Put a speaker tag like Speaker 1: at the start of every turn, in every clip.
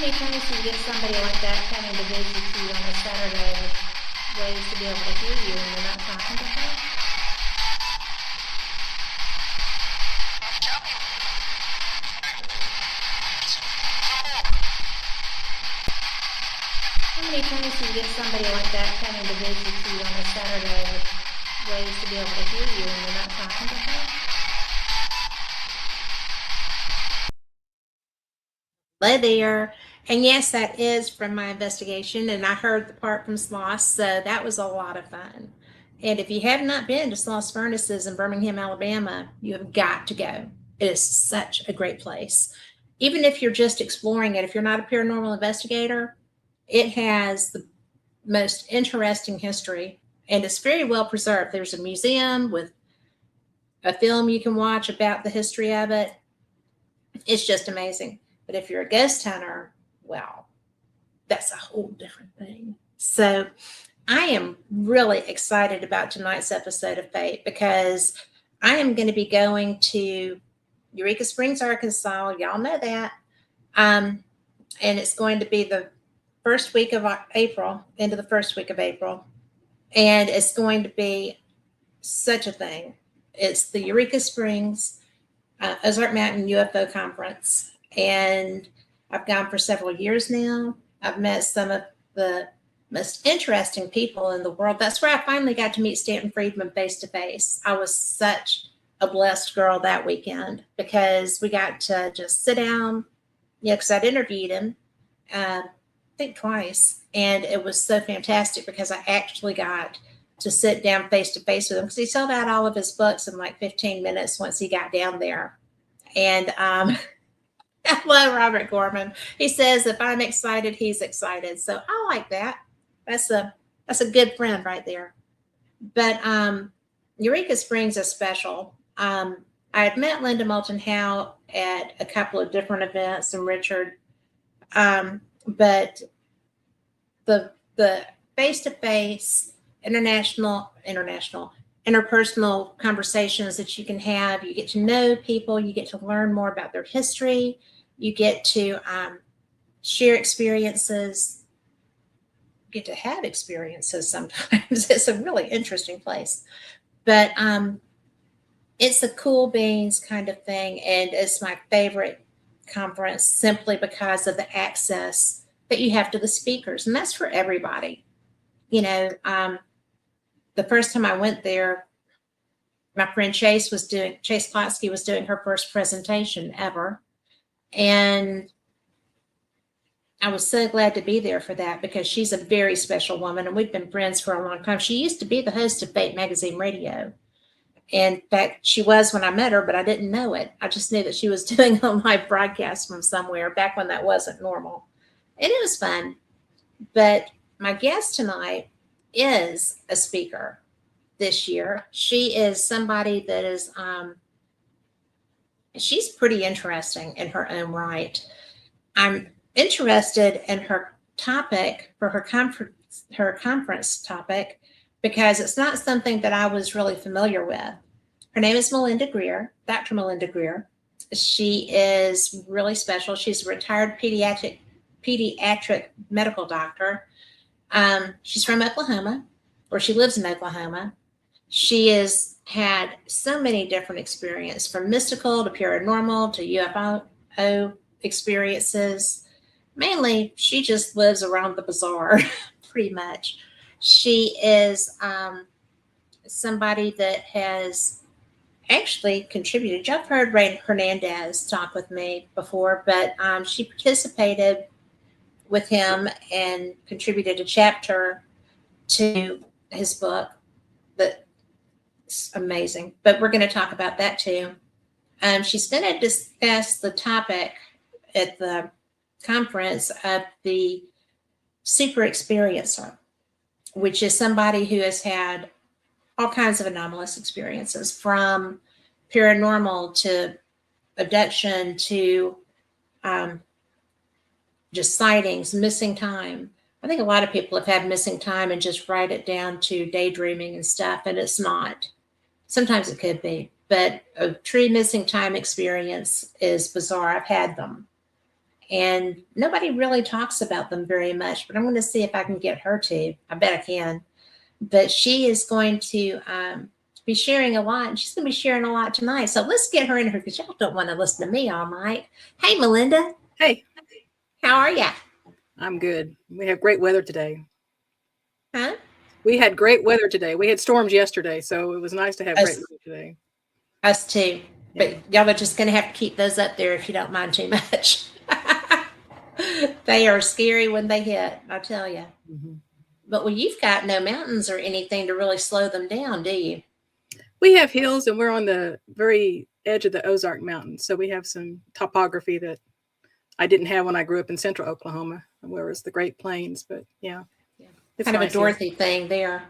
Speaker 1: many times do you get somebody like that coming to visit you on a Saturday with ways to be able to hear you and you're not talking to her? How many times do you get somebody like that coming to visit you on a Saturday with ways to be able to hear you and you're not talking to her? Hello there. And yes, that is from my investigation, and I heard the part from Sloss, so that was a lot of fun. And if you have not been to Sloss Furnaces in Birmingham, Alabama, you have got to go. It is such a great place. Even if you're just exploring it, if you're not a paranormal investigator, it has the most interesting history, and it's very well preserved. There's a museum with a film you can watch about the history of it. It's just amazing. But if you're a ghost hunter, well, that's a whole different thing. So I am really excited about tonight's episode of Fate because I am going to be going to Eureka Springs, Arkansas. Y'all know that. And it's going to be the first week of April, into the first week of April. And it's going to be such a thing. It's the Eureka Springs Ozark Mountain UFO Conference. And I've gone for several years now. I've met some of the most interesting people in the world. That's where I finally got to meet Stanton Friedman face to face. I was such a blessed girl that weekend because we got to just sit down, because I'd interviewed him, I think twice. And it was so fantastic because I actually got to sit down face to face with him because he sold out all of his books in like 15 minutes once he got down there. And hello, Robert Gorman. He says, if I'm excited, he's excited. So I like that. That's a good friend right there. But Eureka Springs is special. I had met Linda Moulton Howe at a couple of different events and Richard. But the face-to-face interpersonal conversations that you can have, you get to know people, you get to learn more about their history. You get to share experiences, get to have experiences sometimes. It's a really interesting place. But it's a cool beans kind of thing. And it's my favorite conference simply because of the access that you have to the speakers. And that's for everybody. You know, the first time I went there, my friend Chase Plotsky was doing her first presentation ever. And I was so glad to be there for that because she's a very special woman and we've been friends for a long time. She used to be the host of Fate Magazine Radio. In fact, she was when I met her, but I didn't know it. I just knew that she was doing a live broadcast from somewhere back when that wasn't normal. And it was fun. But my guest tonight is a speaker this year. She is somebody that is she's pretty interesting in her own right. I'm interested in her topic for her conference topic because it's not something that I was really familiar with. Her name is Melinda Greer, Dr. Melinda Greer. She is really special. She's a retired pediatric medical doctor. She's from Oklahoma, or she lives in Oklahoma. She has had so many different experiences, from mystical to paranormal to UFO experiences. Mainly, she just lives around the bizarre, pretty much. She is somebody that has actually contributed. You've heard Ray Hernandez talk with me before, but she participated with him and contributed a chapter to his book that's amazing. But we're going to talk about that too. She's going to discuss the topic at the conference of the super experiencer, which is somebody who has had all kinds of anomalous experiences, from paranormal to abduction to just sightings, missing time. I think a lot of people have had missing time and just write it down to daydreaming and stuff, and it's not. Sometimes it could be, but a true missing time experience is bizarre. I've had them. And nobody really talks about them very much, but I'm going to see if I can get her to. I bet I can. But she is going to be sharing a lot, and she's going to be sharing a lot tonight. So let's get her in here because y'all don't want to listen to me all night. Hey, Melinda.
Speaker 2: Hey.
Speaker 1: How are ya?
Speaker 2: I'm good. We have great weather today.
Speaker 1: Huh?
Speaker 2: We had great weather today. We had storms yesterday, so it was nice to have great weather today.
Speaker 1: Us too. But y'all are just going to have to keep those up there if you don't mind too much. They are scary when they hit, I tell you. Mm-hmm. But well, you've got no mountains or anything to really slow them down, do you?
Speaker 2: We have hills, and we're on the very edge of the Ozark Mountains, so we have some topography that I didn't have when I grew up in central Oklahoma, where it's the Great Plains. But
Speaker 1: it's kind of a Dorothy thing there.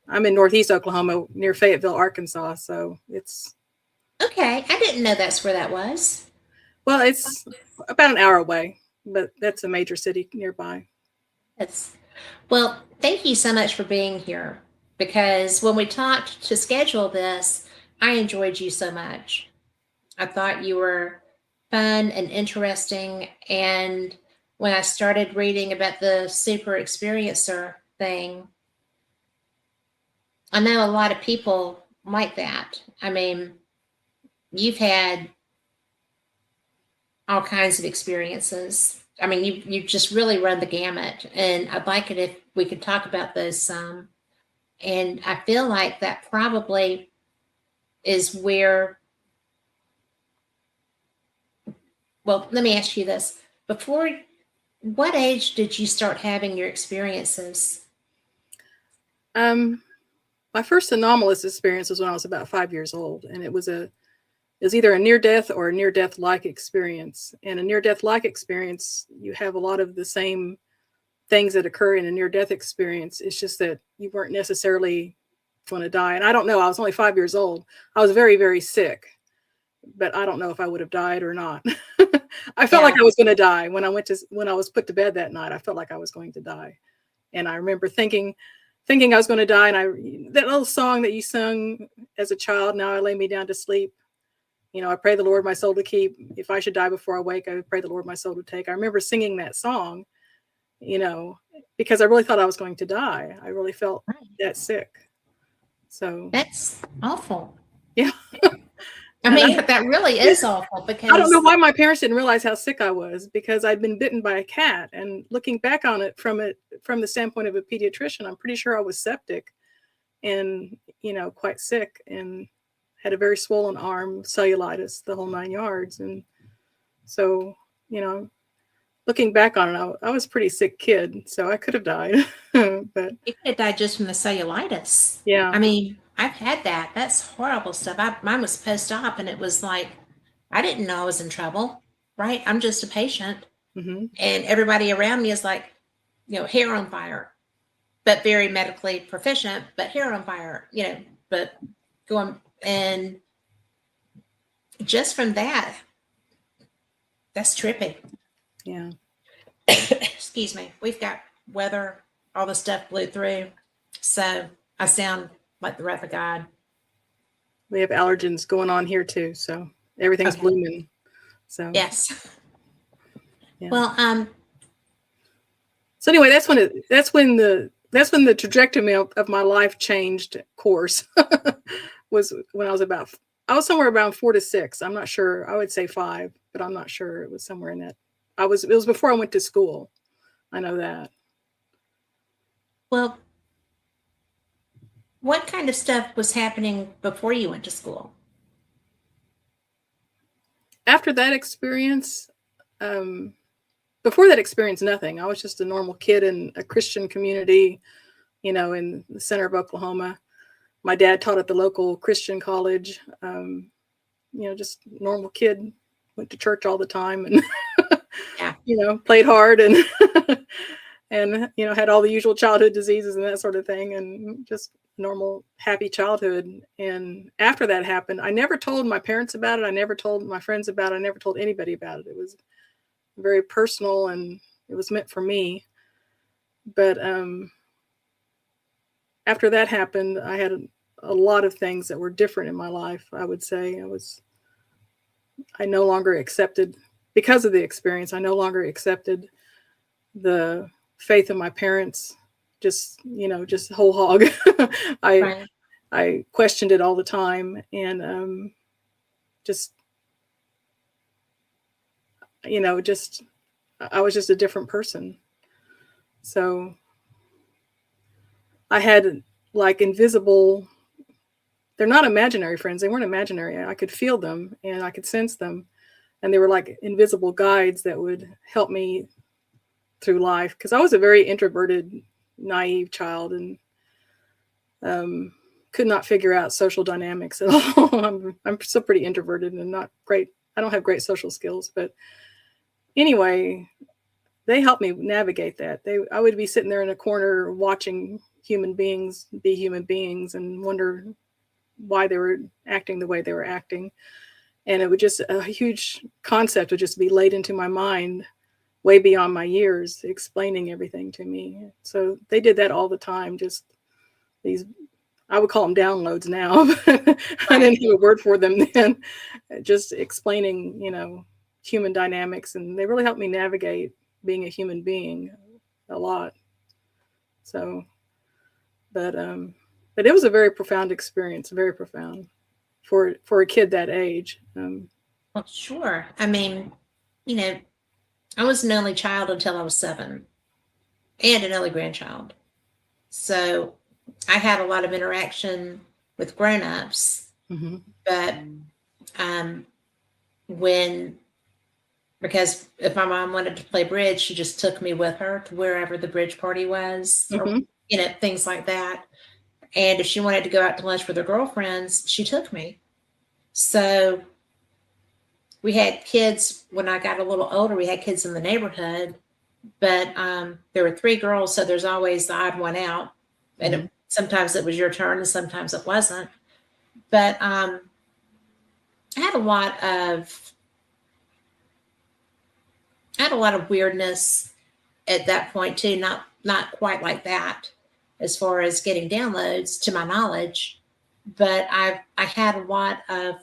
Speaker 2: I'm in northeast Oklahoma near Fayetteville, Arkansas, so it's
Speaker 1: okay. I didn't know that's where that was.
Speaker 2: Well, it's about an hour away, but that's a major city nearby.
Speaker 1: Well, thank you so much for being here, because when we talked to schedule this, I enjoyed you so much. I thought you were fun and interesting, and when I started reading about the super experiencer thing, I know a lot of people like that. I mean, you've had all kinds of experiences. I mean, you just really run the gamut, and I'd like it if we could talk about those some. And I feel like that probably is where, well, let me ask you this. Before, what age did you start having your experiences?
Speaker 2: My first anomalous experience was when I was about 5 years old, and it was either a near-death or a near-death-like experience. And a near-death-like experience, you have a lot of the same things that occur in a near-death experience. It's just that you weren't necessarily going to die. And I don't know, I was only 5 years old. I was very, very sick, but I don't know if I would have died or not. I felt like I was going to die when I was put to bed that night. I felt like I was going to die. And I remember thinking I was going to die. And that little song that you sung as a child, "Now I lay me down to sleep. I pray the Lord my soul to keep. If I should die before I wake, I pray the Lord my soul to take." I remember singing that song, because I really thought I was going to die. I really felt that sick. So
Speaker 1: that's awful.
Speaker 2: Yeah.
Speaker 1: I mean, that really is awful, because
Speaker 2: I don't know why my parents didn't realize how sick I was, because I'd been bitten by a cat. And looking back on it from the standpoint of a pediatrician, I'm pretty sure I was septic and, quite sick, and had a very swollen arm, cellulitis, the whole 9 yards. And so, looking back on it, I was a pretty sick kid, so I could have died. But
Speaker 1: you could have died just from the cellulitis.
Speaker 2: Yeah.
Speaker 1: I mean, I've had that. That's horrible stuff. Mine was post-op, and it was like, I didn't know I was in trouble, right? I'm just a patient. Mm-hmm. And everybody around me is like, hair on fire, but very medically proficient, but hair on fire, but going, and just from that, that's trippy.
Speaker 2: Yeah.
Speaker 1: Excuse me. We've got weather, all the stuff blew through. So I sound like the wrath of God.
Speaker 2: We have allergens going on here too, so everything's blooming. So
Speaker 1: yes.
Speaker 2: Yeah.
Speaker 1: Well,
Speaker 2: so anyway, that's when the trajectory of my life changed course. Was when I was somewhere around 4 to 6. I'm not sure. I would say 5, but I'm not sure. It was somewhere in that. It was before I went to school. I know that.
Speaker 1: Well, what kind of stuff was happening before you went to school?
Speaker 2: After that experience, before that experience, nothing. I was just a normal kid in a Christian community, in the center of Oklahoma. My dad taught at the local Christian college. Just normal kid, went to church all the time, and played hard, and and had all the usual childhood diseases and that sort of thing, and just normal happy childhood. And after that happened, I never told my parents about it. I never told my friends about it. I never told anybody about it. It was very personal, and it was meant for me. But after that happened, I had a lot of things that were different in my life. I would say I no longer accepted because of the experience, I no longer accepted the faith of my parents, just whole hog.
Speaker 1: Right.
Speaker 2: I questioned it all the time, and just I was just a different person. So I had like invisible, they're not imaginary friends. They weren't imaginary. I could feel them and I could sense them. And they were like invisible guides that would help me through life. Because I was a very introverted, naive child, and could not figure out social dynamics at all. I'm still pretty introverted and not great. I don't have great social skills. But anyway, they helped me navigate that. I would be sitting there in a corner watching human beings be human beings and wonder why they were acting the way they were acting. And it would just, a huge concept would just be laid into my mind way beyond my years, explaining everything to me. So they did that all the time. Just these, I would call them downloads now. I didn't have a word for them then. Just explaining, human dynamics. And they really helped me navigate being a human being a lot. So, but it was a very profound experience, very profound for a kid that age.
Speaker 1: Well, sure. I mean, I was an only child until I was 7 and an only grandchild. So I had a lot of interaction with grown-ups,
Speaker 2: Mm-hmm.
Speaker 1: but because if my mom wanted to play bridge, she just took me with her to wherever the bridge party was, or,
Speaker 2: Mm-hmm.
Speaker 1: Things like that. And if she wanted to go out to lunch with her girlfriends, she took me. So we had kids when I got a little older, we had kids in the neighborhood, but there were 3 girls. So there's always the odd one out. And sometimes it was your turn and sometimes it wasn't. But I had a lot of weirdness at that point too. Not quite like that as far as getting downloads to my knowledge, but I had a lot of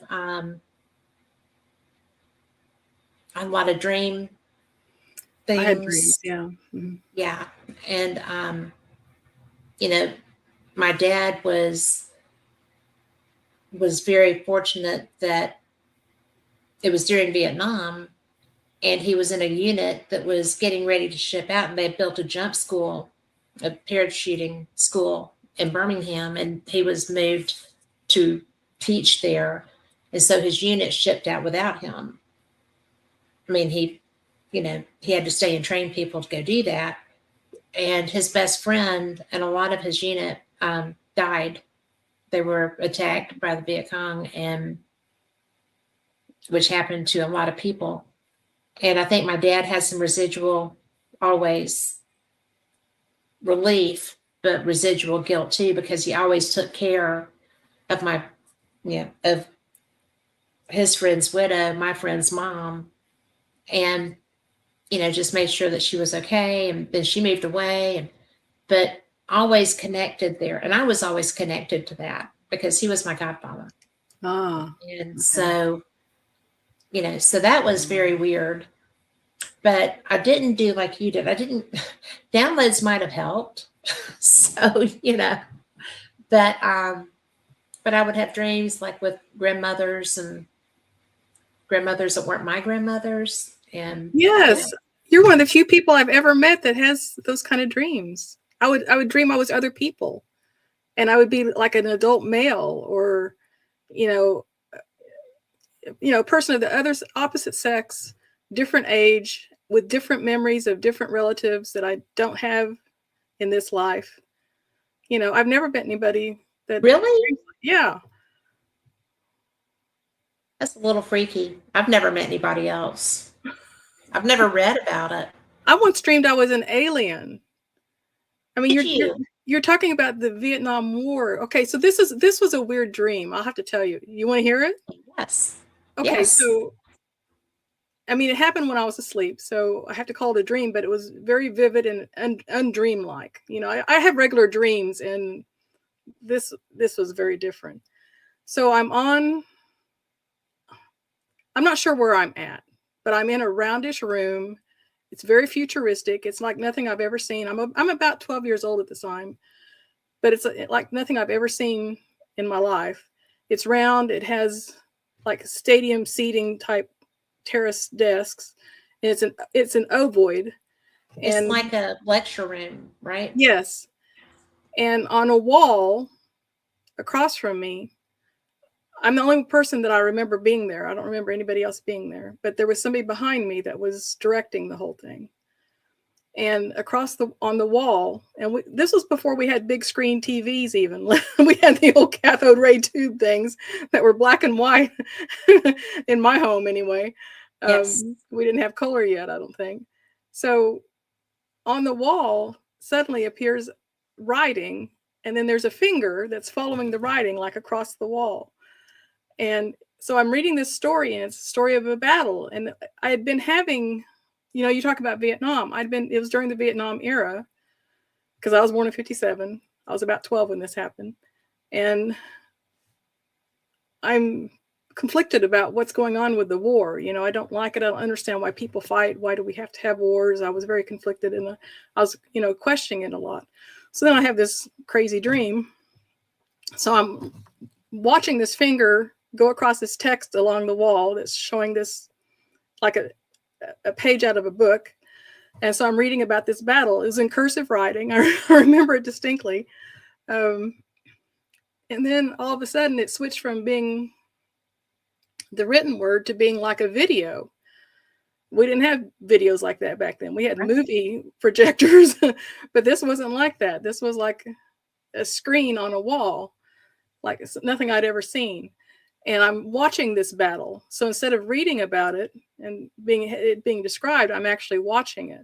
Speaker 1: dream things.
Speaker 2: I had dreams, yeah. Mm-hmm.
Speaker 1: Yeah. And my dad was very fortunate that it was during Vietnam, and he was in a unit that was getting ready to ship out, and they had built a jump school, a parachuting school in Birmingham, and he was moved to teach there. And so his unit shipped out without him. I mean, he had to stay and train people to go do that. And his best friend and a lot of his unit died. They were attacked by the Viet Cong, and which happened to a lot of people. And I think my dad has some residual, always relief, but residual guilt too, because he always took care of of his friend's widow, my friend's mom, and just made sure that she was okay. And then she moved away, but always connected there. And I was always connected to that because he was my godfather.
Speaker 2: And
Speaker 1: okay. So that was very weird. But I didn't do like you did. Downloads might have helped. So, but I would have dreams like with grandmothers and grandmothers that weren't my grandmothers. And
Speaker 2: yes, you're one of the few people I've ever met that has those kind of dreams. I would dream I was other people, and I would be like an adult male, or a person of the opposite sex, different age, with different memories of different relatives that I don't have in this life. I've never met anybody that
Speaker 1: really,
Speaker 2: yeah.
Speaker 1: That's a little freaky. I've never met anybody else. I've never read about it.
Speaker 2: I once dreamed I was an alien. I mean, you're talking about the Vietnam War. Okay, so this was a weird dream. I'll have to tell you. You want to hear it?
Speaker 1: Yes.
Speaker 2: Okay,
Speaker 1: yes.
Speaker 2: So I mean, it happened when I was asleep, so I have to call it a dream, but it was very vivid and undream-like. I have regular dreams, and this was very different. So I'm not sure where I'm at. but I'm in a roundish room. It's very futuristic. It's like nothing I've ever seen. I'm about 12 years old at the time, but it's like nothing I've ever seen in my life. It's round. It has like stadium seating type terrace desks. And it's an ovoid.
Speaker 1: It's
Speaker 2: And
Speaker 1: like a lecture room, right?
Speaker 2: yes. And on a wall across from me, I'm the only person that I remember being there. I don't remember anybody else being there, but there was somebody behind me that was directing the whole thing. And on the wall, and this was before we had big screen TVs even. We had the old cathode ray tube things that were black and white in my home anyway.
Speaker 1: Yes.
Speaker 2: We didn't have color yet, I don't think. So on the wall suddenly appears writing, and then there's a finger that's following the writing like across the wall. And so I'm reading this story, and it's a story of a battle. And I had been having, you talk about Vietnam. It was during the Vietnam era, because I was born in 57. I was about 12 when this happened. And I'm conflicted about what's going on with the war. I don't like it. I don't understand why people fight. Why do we have to have wars? I was very conflicted, and I was, questioning it a lot. So then I have this crazy dream. So I'm watching this finger go across this text along the wall that's showing this like a page out of a book. And so I'm reading about this battle. It was in cursive writing. I remember it distinctly. And then all of a sudden it switched from being the written word to being like a video. We didn't have videos like that back then. We had movie projectors, but this wasn't like that. This was like a screen on a wall, like nothing I'd ever seen. And I'm watching this battle. So instead of reading about it and being described, I'm actually watching it.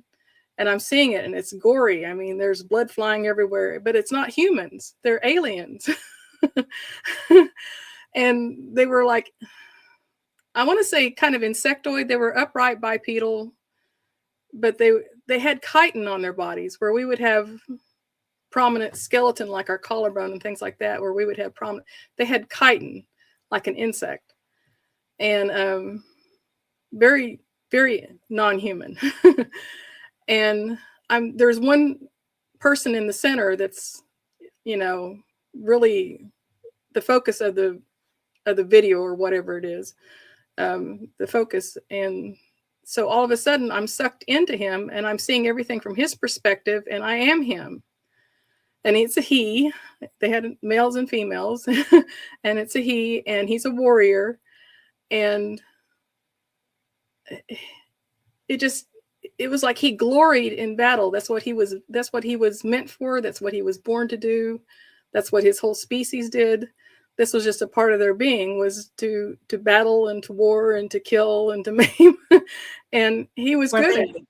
Speaker 2: And I'm seeing it, and it's gory. I mean, there's blood flying everywhere, but it's not humans. They're aliens. And they were like, I want to say kind of insectoid. They were upright bipedal, but they had chitin on their bodies, where we would have prominent skeleton like our collarbone and things like that, where we would have prominent. They had chitin like an insect, and very, very non-human. And there's one person in the center that's, really the focus of the video or whatever it is, the focus. And so all of a sudden I'm sucked into him, and I'm seeing everything from his perspective, and I am him. And it's a he. They had males and females, and it's a he, and he's a warrior. And it was like he gloried in battle. That's what he was meant for. That's what he was born to do. That's what his whole species did. This was just a part of their being, was to battle and to war and to kill and to maim. And he was good at it.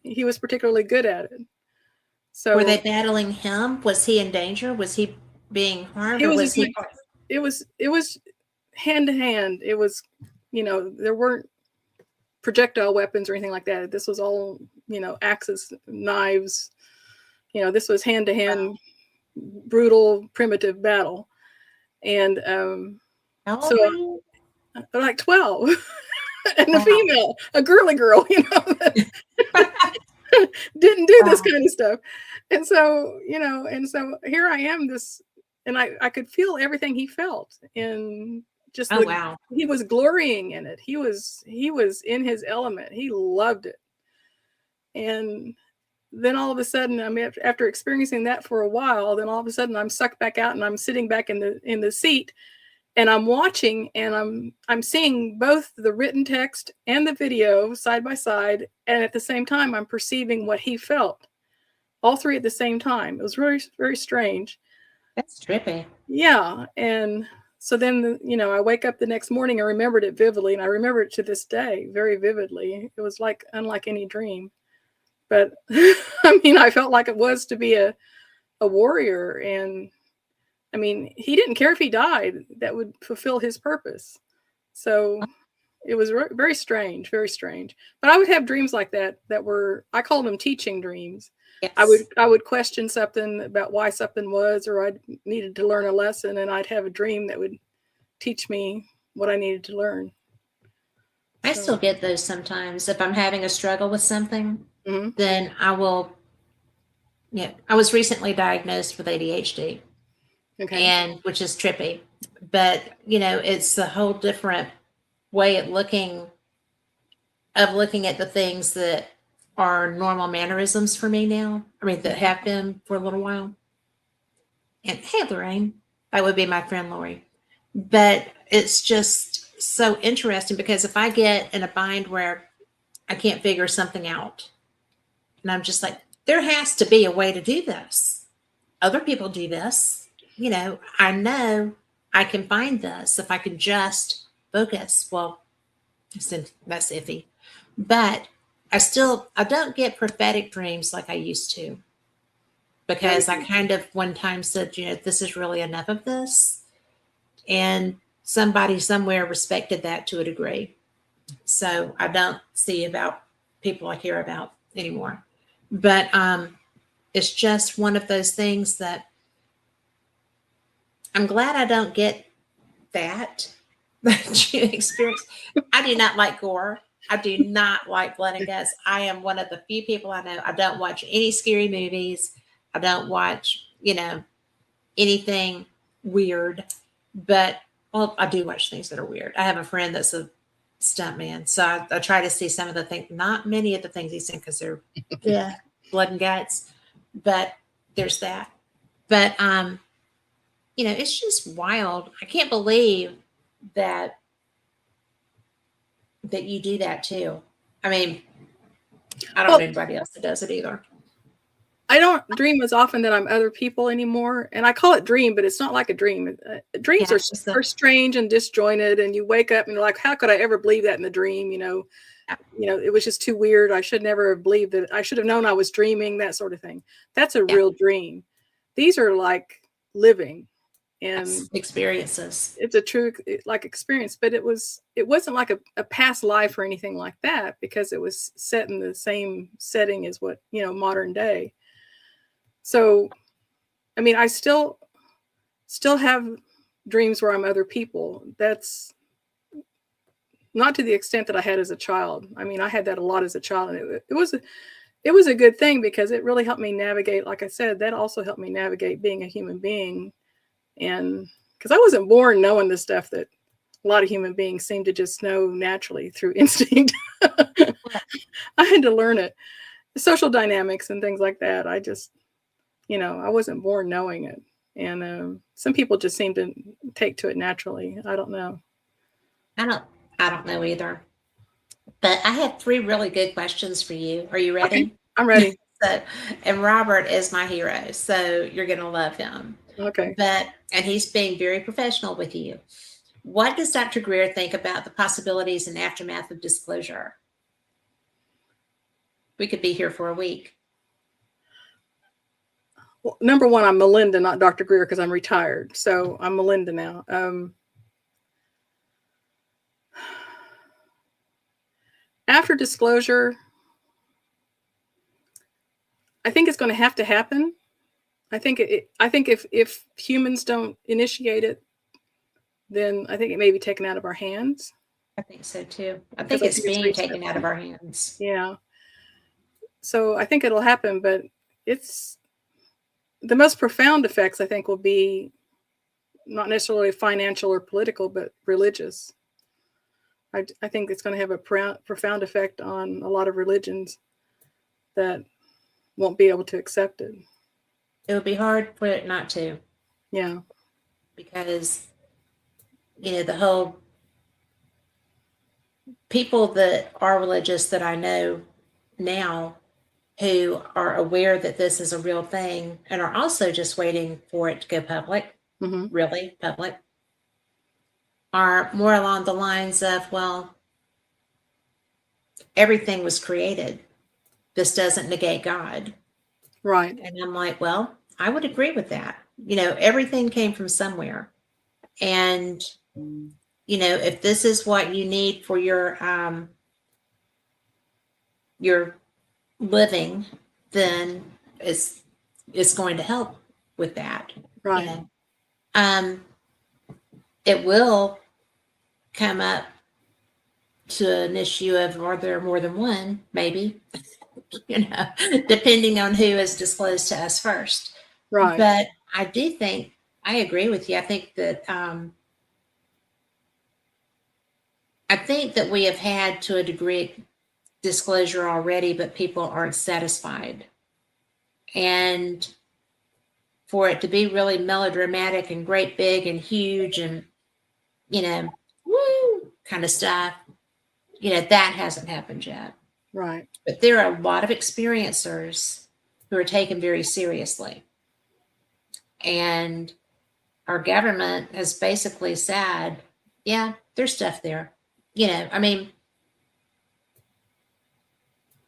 Speaker 2: He was particularly good at it. So
Speaker 1: were they battling him? Was he in danger? Was he being harmed?
Speaker 2: It was hand to hand. It was, there weren't projectile weapons or anything like that. This was all, axes, knives. This was hand to hand, brutal, primitive battle. And so they're like 12, and a female, a girly girl, didn't do this kind of stuff. And so, here I am, and I could feel everything he felt, and just he was glorying in it. He was in his element. He loved it. And then all of a sudden, after experiencing that for a while, then all of a sudden I'm sucked back out, and I'm sitting back in the seat, and I'm watching, and I'm seeing both the written text and the video side by side, and at the same time I'm perceiving what he felt, all three at the same time. It was very, very strange.
Speaker 1: That's trippy.
Speaker 2: Yeah. And so then, I wake up the next morning, I remembered it vividly, and I remember it to this day very vividly. It was like unlike any dream. But I felt like it was to be a warrior. And he didn't care if he died. That would fulfill his purpose. So it was very strange, very strange. But I would have dreams like that were, I called them teaching dreams. Yes. I would question something about why something was, or I needed to learn a lesson, and I'd have a dream that would teach me what I needed to learn.
Speaker 1: I
Speaker 2: So,
Speaker 1: still get those sometimes. If I'm having a struggle with something,
Speaker 2: mhm.
Speaker 1: then I will, yeah. I was recently diagnosed with ADHD,
Speaker 2: Okay.
Speaker 1: and which is trippy, but it's a whole different way of looking at the things that are normal mannerisms for me now. I mean, that have been for a little while. And hey, Lorraine, that would be my friend Lori. But it's just so interesting because if I get in a bind where I can't figure something out, and I'm just like, there has to be a way to do this. Other people do this. I know I can find this if I can just focus. Well, that's iffy. But I don't get prophetic dreams like I used to, because I
Speaker 2: Right.
Speaker 1: kind of one time said, this is really enough of this. And somebody somewhere respected that to a degree. So I don't see about people I hear about anymore. But it's just one of those things that I'm glad I don't get that that you experience. I do not like gore. I do not like blood and guts. I am one of the few people I know. I don't watch any scary movies. I don't watch, anything weird. But well, I do watch things that are weird. I have a friend that's a stuntman, so I try to see some of the things. Not many of the things he's in because they're yeah, blood and guts. But there's that. But it's just wild. I can't believe that you do that too. I mean, I don't
Speaker 2: Well,
Speaker 1: know anybody else that does it either.
Speaker 2: I don't dream as often that I'm other people anymore, and I call it dream, but it's not like a dream. Dreams
Speaker 1: Yeah,
Speaker 2: are
Speaker 1: it's the
Speaker 2: are strange and disjointed, and you wake up and you're like, "How could I ever believe that in the dream?" It was just too weird. I should never have believed that. I should have known I was dreaming. That sort of thing. That's a
Speaker 1: yeah,
Speaker 2: real dream. These are like living,
Speaker 1: that's
Speaker 2: and
Speaker 1: experiences.
Speaker 2: it's a true like experience. But it wasn't like a past life or anything like that, because it was set in the same setting as what modern day. So, I mean, I still have dreams where I'm other people. That's not to the extent that I had as a child. I mean, I had that a lot as a child, and it was a good thing because it really helped me navigate. Like I said, that also helped me navigate being a human being, and because I wasn't born knowing the stuff that a lot of human beings seem to just know naturally through instinct. I had to learn it, the social dynamics and things like that. I just, I wasn't born knowing it. And some people just seem to take to it naturally. I don't know.
Speaker 1: I don't I don't know either. But I have three really good questions for you. Are you
Speaker 2: Okay,
Speaker 1: ready?
Speaker 2: I'm ready.
Speaker 1: So, and Robert is my hero, so you're going to love him.
Speaker 2: Okay.
Speaker 1: And he's being very professional with you. What does Dr. Greer think about the possibilities and aftermath of disclosure? We could be here for a week.
Speaker 2: Well, number one, I'm Melinda, not Dr. Greer, because I'm retired. So I'm Melinda now. After disclosure, I think it's going to have to happen. I think if humans don't initiate it, then I think it may be taken out of our hands.
Speaker 1: I think so too. I
Speaker 2: Because
Speaker 1: think
Speaker 2: I
Speaker 1: it's
Speaker 2: think it's
Speaker 1: being
Speaker 2: reached that
Speaker 1: taken out of
Speaker 2: point.
Speaker 1: our hands.
Speaker 2: Yeah. So I think it'll happen, but it's the most profound effects, I think, will be not necessarily financial or political, but religious. I think it's going to have a profound effect on a lot of religions that won't be able to accept it.
Speaker 1: It would be hard for it not to,
Speaker 2: Yeah.
Speaker 1: because the whole people that are religious that I know now, who are aware that this is a real thing and are also just waiting for it to go public,
Speaker 2: Mm-hmm.
Speaker 1: really public, are more along the lines of, well, everything was created. This doesn't negate God.
Speaker 2: Right.
Speaker 1: And I'm like, well, I would agree with that. Everything came from somewhere. And, if this is what you need for your living, then it's going to help with that. You
Speaker 2: Right.
Speaker 1: know, um, it will come up to an issue of are there more than one, maybe, depending on who is disclosed to us first.
Speaker 2: Right.
Speaker 1: But I do think, I agree with you. I think that we have had to a degree disclosure already, but people aren't satisfied. And for it to be really melodramatic and great big and huge and, woo kind of stuff, that hasn't happened yet.
Speaker 2: Right.
Speaker 1: But there are a lot of experiencers who are taken very seriously. And our government has basically said, yeah, there's stuff there.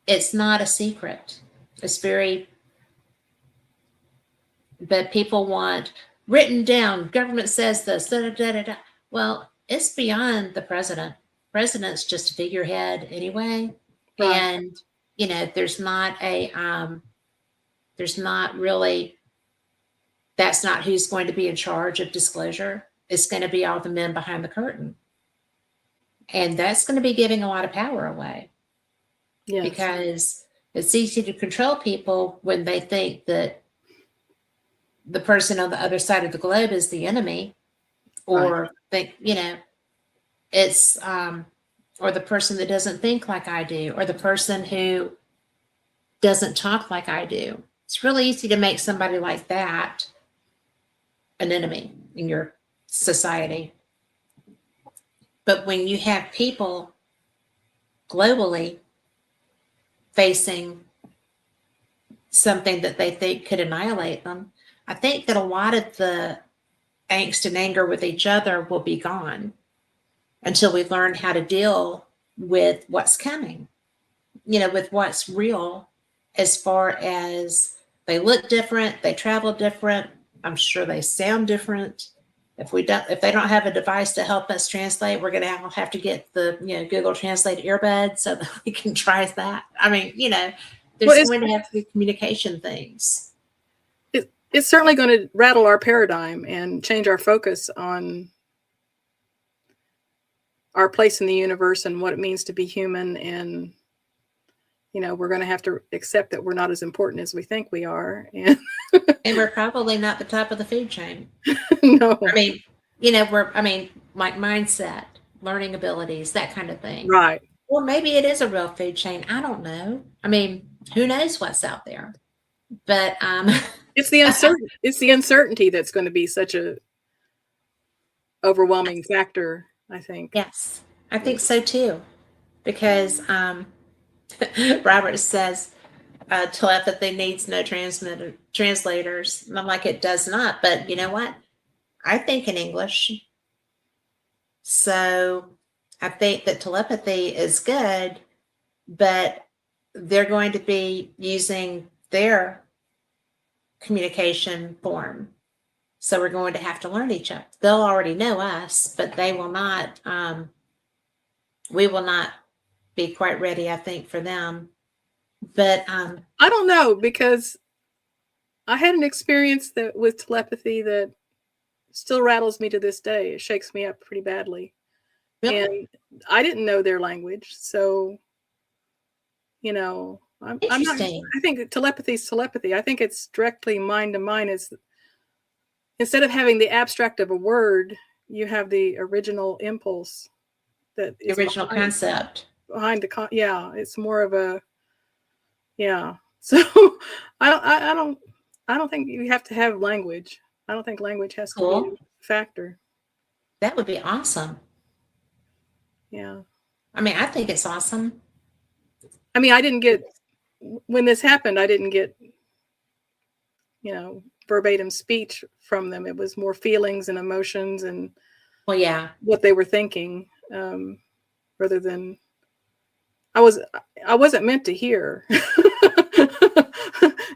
Speaker 1: It's not a secret. It's but people want written down, government says this, da, da, da, da, da. Well, it's beyond the president. President's just a figurehead anyway. Right. And, there's not really, that's not who's going to be in charge of disclosure. It's going to be all the men behind the curtain. And that's going to be giving a lot of power away. Yes. Because it's easy to control people when they think that the person on the other side of the globe is the enemy, or think, it's, or the person that doesn't think like I do, or the person who doesn't talk like I do. It's really easy to make somebody like that an enemy in your society. But when you have people globally facing something that they think could annihilate them, I think that a lot of the angst and anger with each other will be gone until we learn how to deal with what's coming, with what's real, as far as they look different, they travel different. I'm sure they sound different. If they don't have a device to help us translate, we're going to have to get the, Google Translate earbuds so that we can try that. There's going to have to be communication things.
Speaker 2: It's certainly going to rattle our paradigm and change our focus on our place in the universe and what it means to be human. And, we're going to have to accept that we're not as important as we think we are. And
Speaker 1: we're probably not the top of the food chain.
Speaker 2: No.
Speaker 1: Like mindset, learning abilities, that kind of thing.
Speaker 2: Right.
Speaker 1: Or maybe it is a real food chain. I don't know. Who knows what's out there? But
Speaker 2: it's the uncertainty that's going to be such a overwhelming factor, I think.
Speaker 1: Yes, I think so too. Because Robert says telepathy needs no translators. And I'm like, it does not. But you know what? I think in English. So I think that telepathy is good, but they're going to be using their communication form. So we're going to have to learn each other. They'll already know us, but they will not, we will not be quite ready, I think, for them. But
Speaker 2: I don't know, because I had an experience with telepathy that still rattles me to this day. It shakes me up pretty badly. Really? And I didn't know their language. So, I'm not, I think telepathy is telepathy. I think it's directly mind to mind. Instead of having the abstract of a word, you have the original impulse, that is
Speaker 1: original concept
Speaker 2: behind the it's more of a so I don't think you have to have language. I don't think language has to be a factor.
Speaker 1: That would be awesome.
Speaker 2: Yeah.
Speaker 1: I think it's awesome.
Speaker 2: I didn't get, when this happened, I didn't get, verbatim speech from them. It was more feelings and emotions and what they were thinking, rather than I wasn't meant to hear.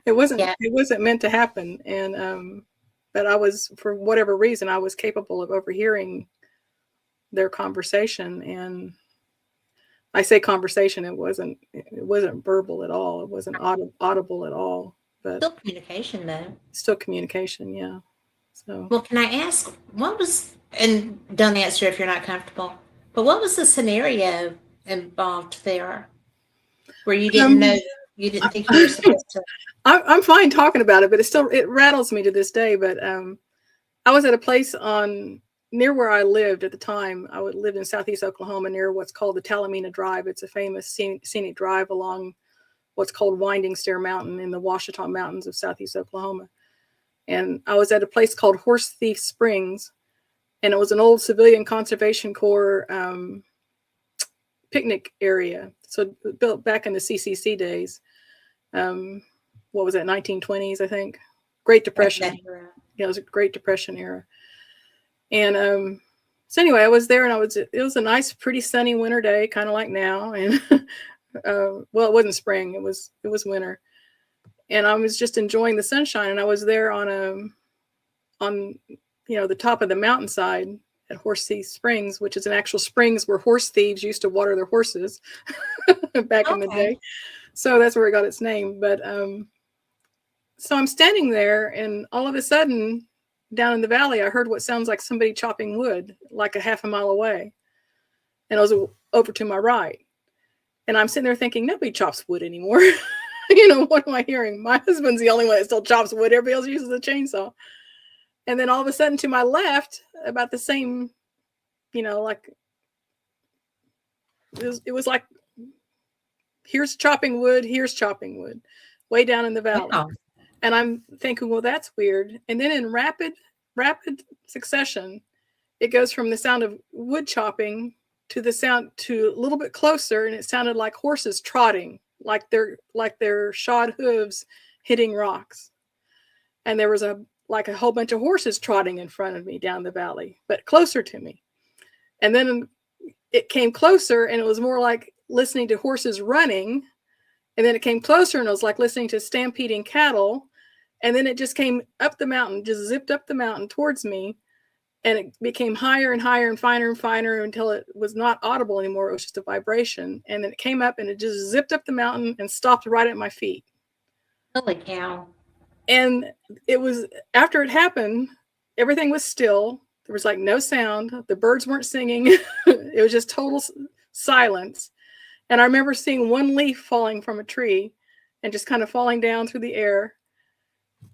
Speaker 2: It wasn't meant to happen. And but I was, for whatever reason, I was capable of overhearing their conversation. And I say conversation, it wasn't verbal at all. It wasn't audible at all. But
Speaker 1: still communication, though.
Speaker 2: Still communication, yeah. So,
Speaker 1: well, can I ask, what was, and don't answer if you're not comfortable, but what was the scenario involved there, where you didn't know, you didn't think you were supposed to?
Speaker 2: I'm fine talking about it, but it rattles me to this day. But I was at a place near where I lived at the time. I lived in Southeast Oklahoma near what's called the Talamina Drive. It's a famous scenic drive along what's called Winding Stair Mountain in the Ouachita Mountains of Southeast Oklahoma. And I was at a place called Horse Thief Springs, and it was an old civilian conservation corps picnic area. So built back in the CCC days. What was that, 1920s, I think? Great Depression. Yeah, it was a Great Depression era. And so anyway, I was there, and it was a nice, pretty sunny winter day, kind of like now. And well, it wasn't spring, it was winter. And I was just enjoying the sunshine, and I was there on the top of the mountainside at Horse Thief Springs, which is an actual springs where horse thieves used to water their horses back in the day. So that's where it got its name. But so I'm standing there, and all of a sudden, down in the valley, I heard what sounds like somebody chopping wood, like a half a mile away. And it was over to my right. And I'm sitting there thinking, nobody chops wood anymore. What am I hearing? My husband's the only one that still chops wood. Everybody else uses a chainsaw. And then all of a sudden, to my left, about the same, like, it was like, here's chopping wood, way down in the valley. Wow. And I'm thinking, well, that's weird. And then in rapid succession, it goes from the sound of wood chopping to the sound to a little bit closer, and it sounded like horses trotting, like their shod hooves hitting rocks. And there was a whole bunch of horses trotting in front of me down the valley, but closer to me. And then it came closer, and it was more like listening to horses running. And then it came closer, and it was like listening to stampeding cattle. And then it just came up the mountain, just zipped up the mountain towards me. And it became higher and higher and finer until it was not audible anymore. It was just a vibration. And then it came up, and it just zipped up the mountain and stopped right at my feet.
Speaker 1: Holy cow.
Speaker 2: And it was, after it happened, everything was still. There was like no sound. The birds weren't singing. It was just total silence. And I remember seeing one leaf falling from a tree and just kind of falling down through the air.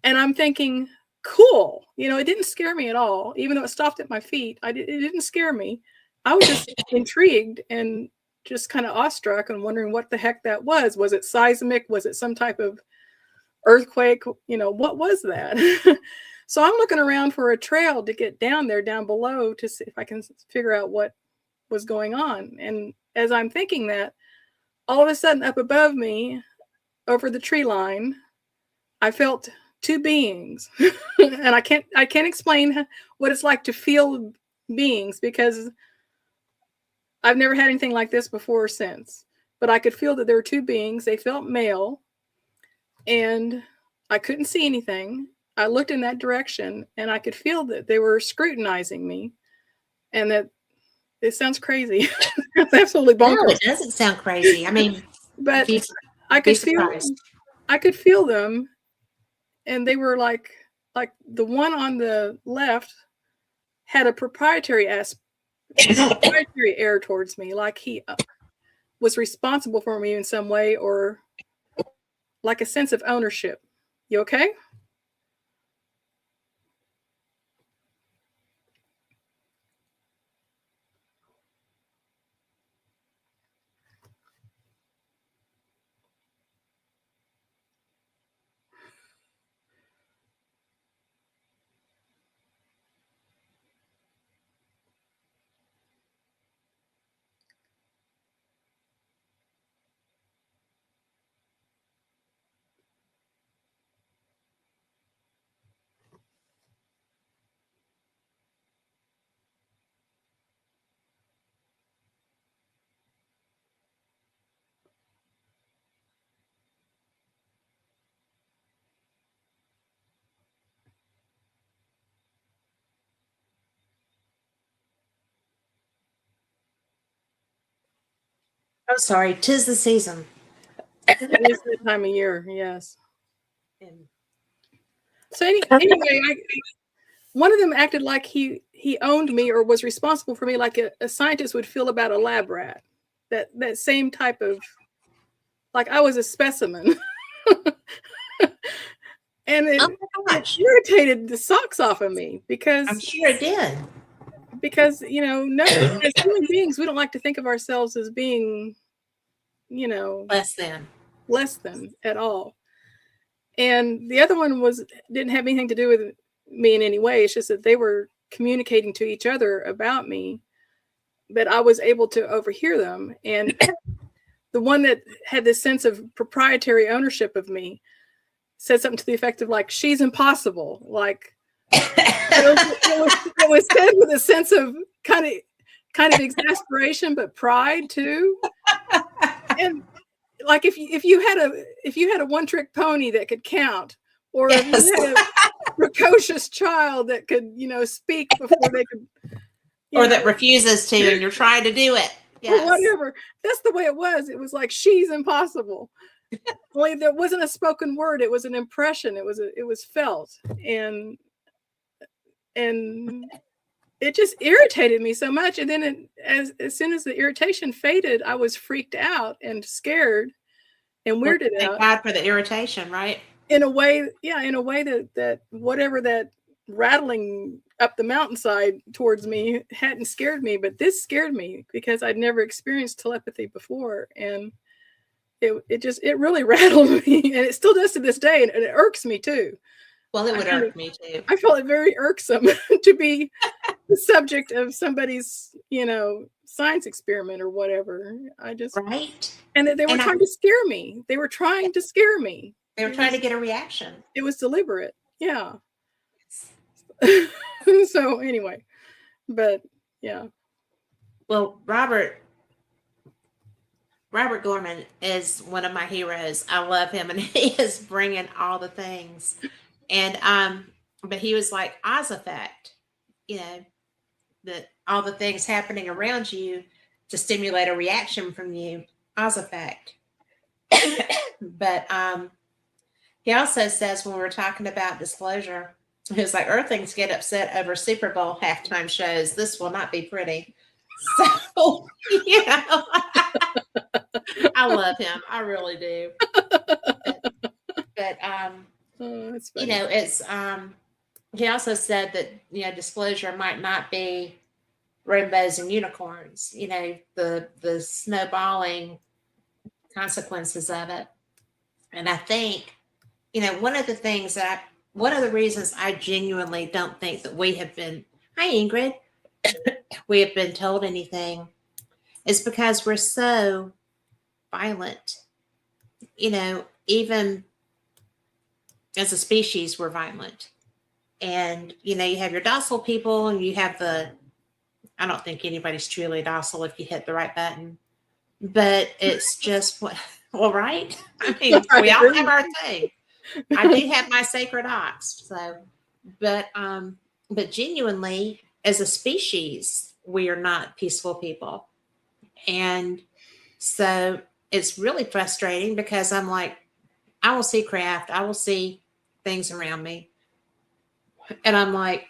Speaker 2: And I'm thinking, cool. It didn't scare me at all. Even though it stopped at my feet, it didn't scare me. I was just intrigued and just kind of awestruck and wondering what the heck that was. Was it seismic? Was it some type of earthquake? What was that? So I'm looking around for a trail to get down below to see if I can figure out what was going on. And as I'm thinking that, all of a sudden up above me, over the tree line, I felt two beings. And I can't explain what it's like to feel beings, because I've never had anything like this before or since. But I could feel that there were two beings. They felt male, and I couldn't see anything. I looked in that direction, and I could feel that they were scrutinizing me, and that it sounds crazy. It's absolutely bonkers.
Speaker 1: No, it doesn't sound crazy. I mean,
Speaker 2: but I could feel them, and they were like the one on the left had a proprietary air towards me, like he was responsible for me in some way, or like a sense of ownership. You okay?
Speaker 1: I'm sorry. 'Tis the season.
Speaker 2: It is that time of year, yes. So anyway, one of them acted like he owned me or was responsible for me, like a scientist would feel about a lab rat. that same type of, like I was a specimen. And it irritated the socks off of me because
Speaker 1: I'm sure it did.
Speaker 2: Because, no, as human beings, we don't like to think of ourselves as being,
Speaker 1: less than
Speaker 2: at all. And the other one didn't have anything to do with me in any way. It's just that they were communicating to each other about me, but I was able to overhear them. And the one that had this sense of proprietary ownership of me said something to the effect of like, she's impossible. Like, it was said with a sense of kind of exasperation, but pride too. And like if you had a one-trick pony that could count, or if you had a precocious child that could speak before they could,
Speaker 1: or that refuses to, and you're trying to do it,
Speaker 2: or whatever. That's the way it was. It was like, she's impossible. Only there wasn't a spoken word. It was an impression. It was felt, and it just irritated me so much. And then as soon as the irritation faded, I was freaked out and scared and weirded out.
Speaker 1: Thank God for the irritation, right?
Speaker 2: In a way that whatever that rattling up the mountainside towards me hadn't scared me, but this scared me because I'd never experienced telepathy before. And it really rattled me, and it still does to this day, and it irks me too.
Speaker 1: Well, it would irk me too.
Speaker 2: I felt it very irksome to be the subject of somebody's, science experiment or whatever.
Speaker 1: Right.
Speaker 2: And they were trying to scare me. They were trying to scare me.
Speaker 1: They were trying to get a reaction.
Speaker 2: It was deliberate. Yeah. So anyway, but yeah.
Speaker 1: Well, Robert Gorman is one of my heroes. I love him, and he is bringing all the things. And but he was like Oz effect, that all the things happening around you to stimulate a reaction from you, Oz effect. But he also says, when we were talking about disclosure, he was like, Earthlings get upset over Super Bowl halftime shows. This will not be pretty. So, I love him. I really do. But it's he also said that disclosure might not be rainbows and unicorns, the snowballing consequences of it. And I think one of the reasons I genuinely don't think that we have been, hi Ingrid, we have been told anything is because we're so violent. Even as a species, we're violent. And, you have your docile people, and you have I don't think anybody's truly docile if you hit the right button. But it's just, well, right? I mean, we all have our thing. I do have my sacred ox. So, but genuinely, as a species, we are not peaceful people. And so it's really frustrating because I'm like, I will see craft, I will see things around me. And I'm like,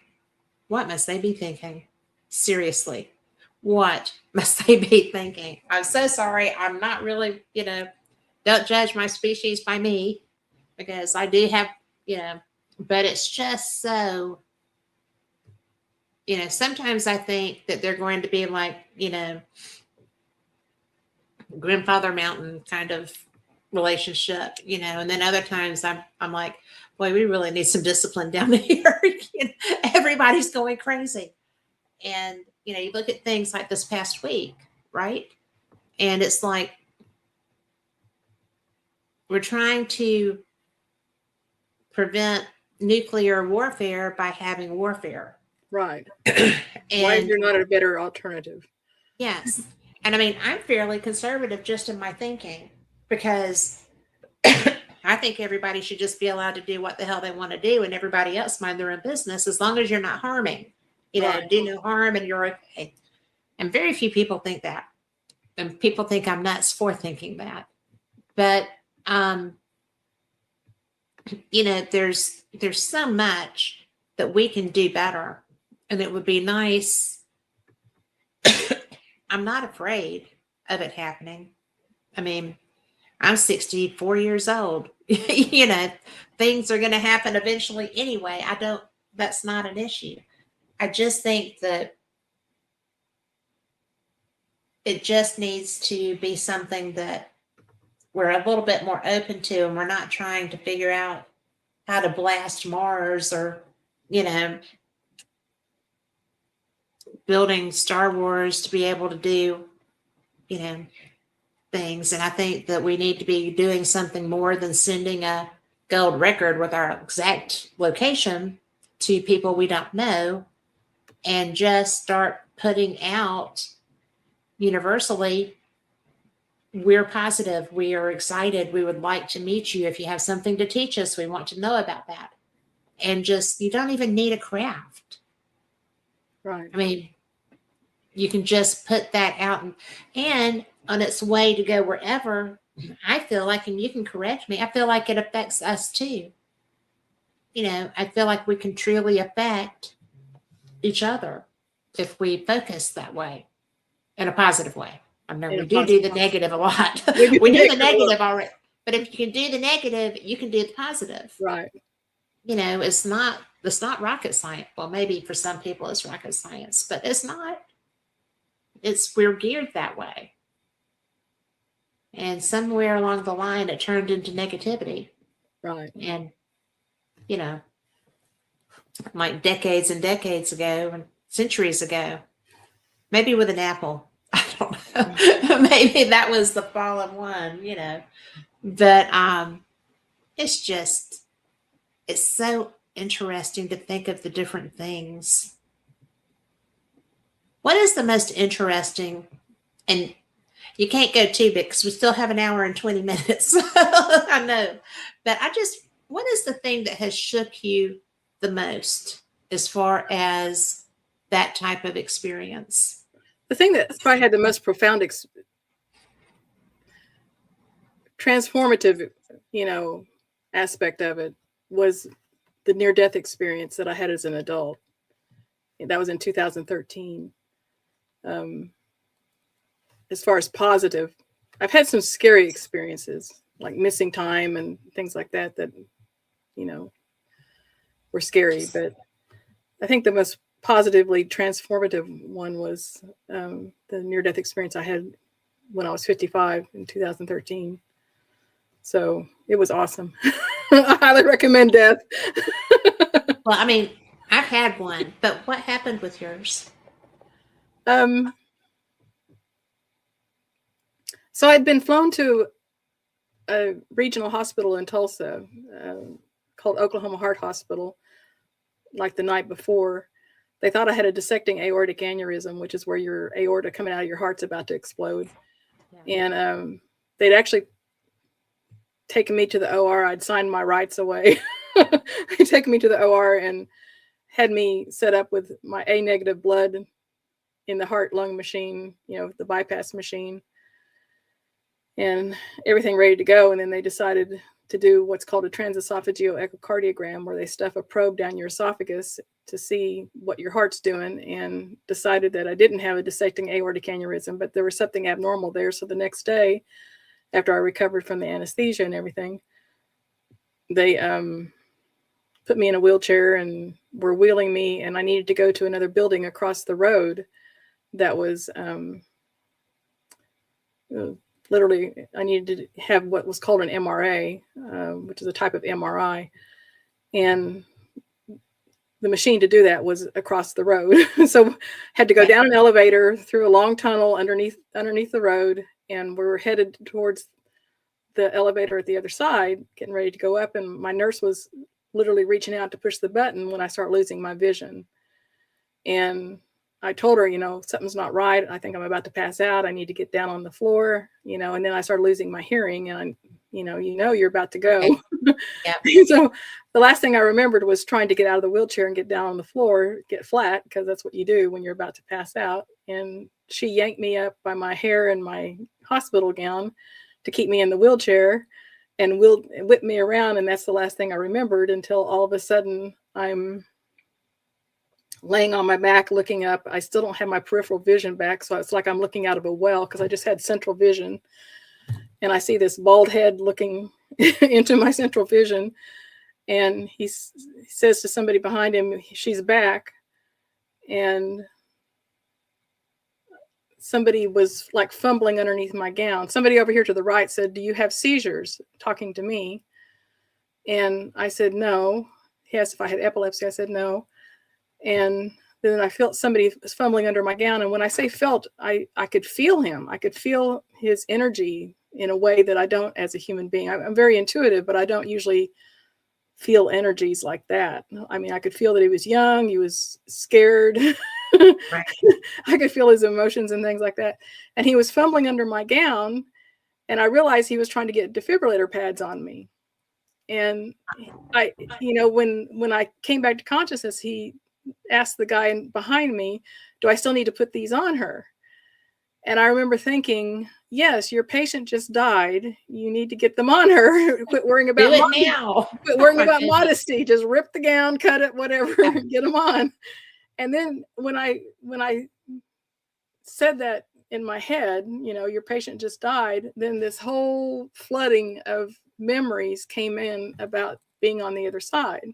Speaker 1: what must they be thinking? Seriously, what must they be thinking? I'm so sorry. I'm not really, don't judge my species by me, because I do have, but it's just so, sometimes I think that they're going to be like, grandfather mountain kind of relationship, and then other times I'm like, boy, we really need some discipline down here. Everybody's going crazy. And, you look at things like this past week, right? And it's like, we're trying to prevent nuclear warfare by having warfare.
Speaker 2: Right. And why is there not a better alternative?
Speaker 1: Yes. And I mean, I'm fairly conservative just in my thinking, because I think everybody should just be allowed to do what the hell they want to do, and everybody else mind their own business, as long as you're not harming.
Speaker 2: Right.
Speaker 1: Do no harm and you're okay. And very few people think that. And people think I'm nuts for thinking that. But there's so much that we can do better. And it would be nice. I'm not afraid
Speaker 3: of it happening. I mean, I'm 64 years old. You know, things are going to happen eventually anyway. That's not an issue. I just think that it just needs to be something that we're a little bit more open to, and we're not trying to figure out how to blast Mars or, you know, building Star Wars to be able to do, you know, things. And I think that we need to be doing something more than sending a gold record with our exact location to people we don't know, and just start putting out universally, we're positive, we are excited, we would like to meet you. If you have something to teach us, we want to know about that. And just, you don't even need a craft.
Speaker 2: Right.
Speaker 3: I mean, you can just put that out and on its way to go wherever. I feel like, and you can correct me, I feel like it affects us too. You know, I feel like we can truly affect each other if we focus that way in a positive way. I know we do the negative a lot. We do the negative already. But if you can do the negative, you can do the positive.
Speaker 2: Right.
Speaker 3: You know, it's not rocket science. Well, maybe for some people it's rocket science, but it's not. We're geared that way. And somewhere along the line, it turned into negativity.
Speaker 2: Right.
Speaker 3: And, you know, like decades and decades ago and centuries ago, maybe with an apple. I don't know. Maybe that was the fallen one, you know. But it's so interesting to think of the different things. What is the most interesting, and you can't go too big because we still have an hour and 20 minutes. I know. But what is the thing that has shook you the most as far as that type of experience?
Speaker 2: The thing that probably had the most profound transformative, you know, aspect of it was the near-death experience that I had as an adult. That was in 2013. As far as positive, I've had some scary experiences, like missing time and things like that, you know, were scary. But I think the most positively transformative one was the near-death experience I had when I was 55 in 2013. So it was awesome. I highly recommend death.
Speaker 3: Well, I mean, I've had one, but what happened with yours?
Speaker 2: So I'd been flown to a regional hospital in Tulsa called Oklahoma Heart Hospital, like the night before. They thought I had a dissecting aortic aneurysm, which is where your aorta coming out of your heart's about to explode. Yeah. And they'd actually taken me to the OR. I'd signed my rights away. They'd taken me to the OR and had me set up with my A negative blood in the heart lung machine, you know, the bypass machine, and everything ready to go. And then they decided to do what's called a transesophageal echocardiogram, where they stuff a probe down your esophagus to see what your heart's doing, and decided that I didn't have a dissecting aortic aneurysm, but there was something abnormal there. So the next day, after I recovered from the anesthesia and everything, they put me in a wheelchair and were wheeling me, and I needed to go to another building across the road that was literally, I needed to have what was called an MRA, which is a type of MRI. And the machine to do that was across the road. So had to go down an elevator through a long tunnel underneath the road, and we were headed towards the elevator at the other side, getting ready to go up. And my nurse was literally reaching out to push the button when I start losing my vision. And I told her, you know, something's not right. I think I'm about to pass out. I need to get down on the floor, you know, and then I started losing my hearing, and you're about to go. Yeah. So the last thing I remembered was trying to get out of the wheelchair and get down on the floor, get flat, because that's what you do when you're about to pass out. And she yanked me up by my hair and my hospital gown to keep me in the wheelchair and whip me around. And that's the last thing I remembered, until all of a sudden I'm laying on my back, looking up. I still don't have my peripheral vision back, so it's like I'm looking out of a well because I just had central vision. And I see this bald head looking into my central vision. And he says to somebody behind him, she's back. And somebody was like fumbling underneath my gown. Somebody over here to the right said, "Do you have seizures?" talking to me. And I said, no. He asked if I had epilepsy. I said, no. And then I felt somebody was fumbling under my gown. And when I say felt, I could feel him. I could feel his energy in a way that I don't as a human being. I'm very intuitive, but I don't usually feel energies like that. I mean, I could feel that he was young, he was scared.
Speaker 3: Right.
Speaker 2: I could feel his emotions and things like that. And he was fumbling under my gown, and I realized he was trying to get defibrillator pads on me. And I, when I came back to consciousness, he asked the guy behind me, "Do I still need to put these on her?" And I remember thinking, yes, your patient just died. You need to get them on her. Quit worrying about
Speaker 3: Do it now.
Speaker 2: Quit worrying about modesty. Just rip the gown, cut it, whatever, get them on. And then when I said that in my head, your patient just died, then this whole flooding of memories came in about being on the other side.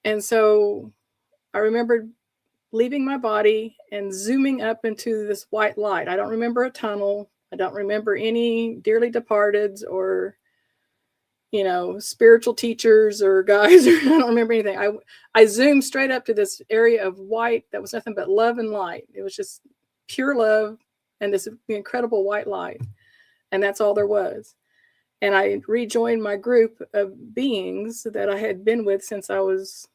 Speaker 2: And so I remembered leaving my body and zooming up into this white light. I don't remember a tunnel. I don't remember any dearly departeds or, spiritual teachers or guys. I don't remember anything. I zoomed straight up to this area of white that was nothing but love and light. It was just pure love and this incredible white light. And that's all there was. And I rejoined my group of beings that I had been with since I was,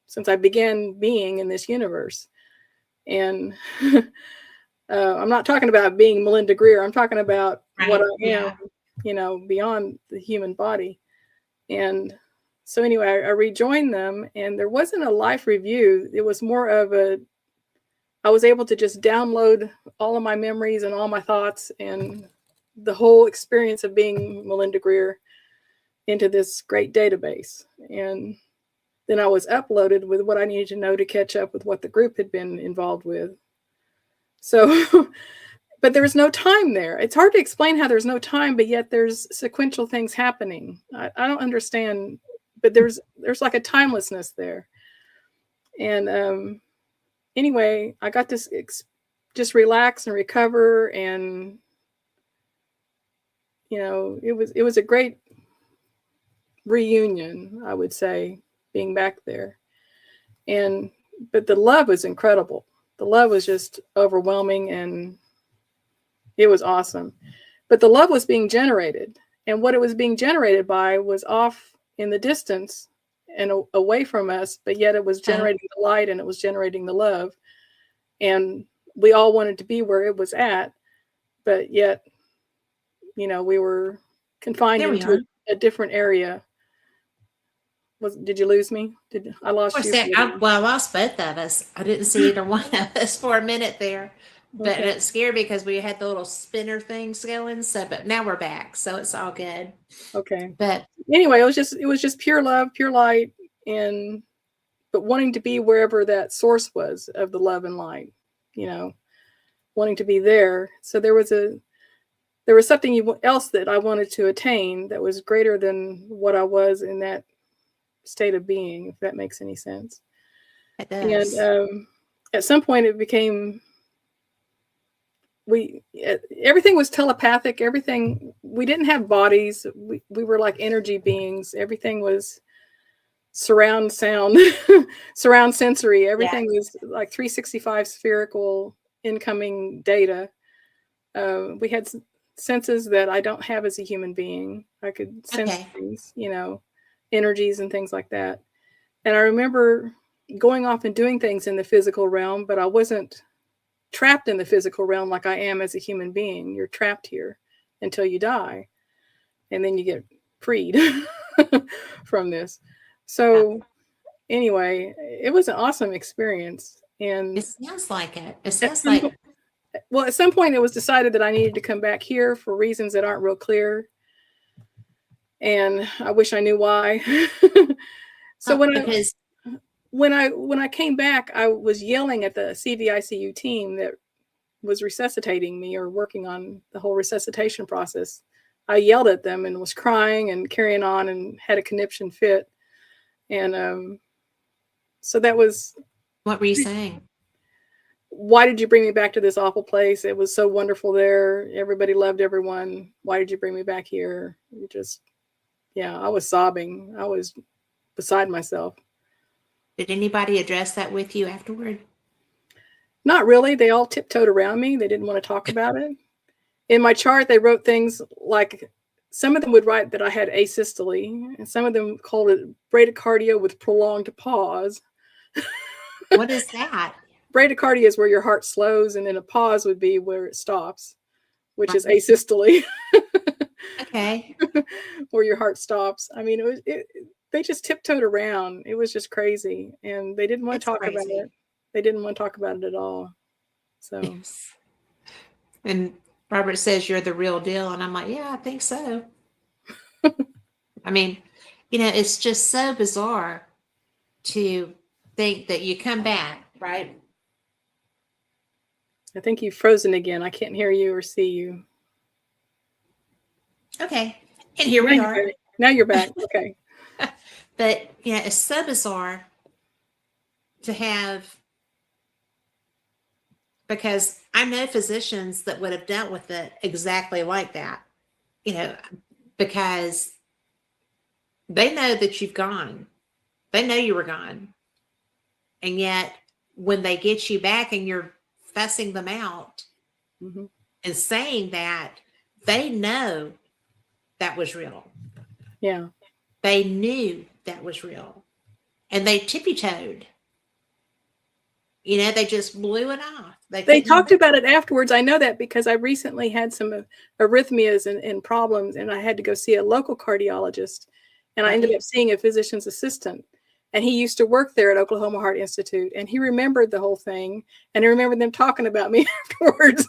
Speaker 2: since I began being in this universe. And I'm not talking about being Melinda Greer. I'm talking about what I am, beyond the human body. And so anyway, I rejoined them, and there wasn't a life review. It was more of I was able to just download all of my memories and all my thoughts and the whole experience of being Melinda Greer into this great database. And then I was uploaded with what I needed to know to catch up with what the group had been involved with. So, but there was no time there. It's hard to explain how there's no time, but yet there's sequential things happening. I don't understand, but there's like a timelessness there. And anyway, I got to just relax and recover, and it was a great reunion, I would say, being back there. But the love was incredible. The love was just overwhelming, and it was awesome. But the love was being generated, and what it was being generated by was off in the distance and away from us, but yet it was generating the light and it was generating the love. And we all wanted to be where it was at, but yet, we were confined into a different area. Did you lose me? I lost you?
Speaker 3: I lost both of us. I didn't see either one of us for a minute there, but it scared me because we had the little spinner things going. So, but now we're back, so it's all good.
Speaker 2: Okay.
Speaker 3: But
Speaker 2: anyway, it was just pure love, pure light, but wanting to be wherever that source was of the love and light, wanting to be there. So there was something else that I wanted to attain that was greater than what I was in that state of being, if that makes any sense.
Speaker 3: It does.
Speaker 2: And at some point it became, everything was telepathic. Everything, we didn't have bodies. We were like energy beings. Everything was surround sound, surround sensory. Everything was like 365 spherical incoming data. We had senses that I don't have as a human being. I could sense things, energies and things like that. And I remember going off and doing things in the physical realm, but I wasn't trapped in the physical realm like I am as a human being. You're trapped here until you die, and then you get freed from this. So anyway, it was an awesome experience. And
Speaker 3: it sounds like it. It sounds like.
Speaker 2: Well, at some point it was decided that I needed to come back here for reasons that aren't real clear. And I wish I knew why. So when I came back, I was yelling at the CVICU team that was resuscitating me or working on the whole resuscitation process. I yelled at them and was crying and carrying on and had a conniption fit. And so that was.
Speaker 3: What were you saying?
Speaker 2: Why did you bring me back to this awful place? It was so wonderful there. Everybody loved everyone. Why did you bring me back here? I was sobbing. I was beside myself.
Speaker 3: Did anybody address that with you afterward?
Speaker 2: Not really. They all tiptoed around me. They didn't want to talk about it. In my chart, they wrote things like, some of them would write that I had asystole, and some of them called it bradycardia with prolonged pause.
Speaker 3: What is that?
Speaker 2: Bradycardia is where your heart slows, and then a pause would be where it stops, which is asystole.
Speaker 3: Okay.
Speaker 2: Where your heart stops. I mean, they just tiptoed around. It was just crazy, and they didn't want to talk about it. They didn't want to talk about it at all. So.
Speaker 3: Yes. And Robert says you're the real deal, and I'm like, yeah, I think so. I mean, it's just so bizarre to think that you come back, right?
Speaker 2: I think you've frozen again. I can't hear you or see you.
Speaker 3: Okay. And here we are.
Speaker 2: Now you're back. Okay.
Speaker 3: But, it's so bizarre to have, because I know physicians that would have dealt with it exactly like that, because they know that you've gone. They know you were gone. And yet, when they get you back and you're fussing them out
Speaker 2: mm-hmm.
Speaker 3: and saying that, they know that was real.
Speaker 2: Yeah.
Speaker 3: They knew that was real. And they tippy-toed. They just blew it off.
Speaker 2: They talked about it afterwards. I know that because I recently had some arrhythmias and problems, and I had to go see a local cardiologist. And I ended up seeing a physician's assistant. And he used to work there at Oklahoma Heart Institute. And he remembered the whole thing. And I remember them talking about me afterwards.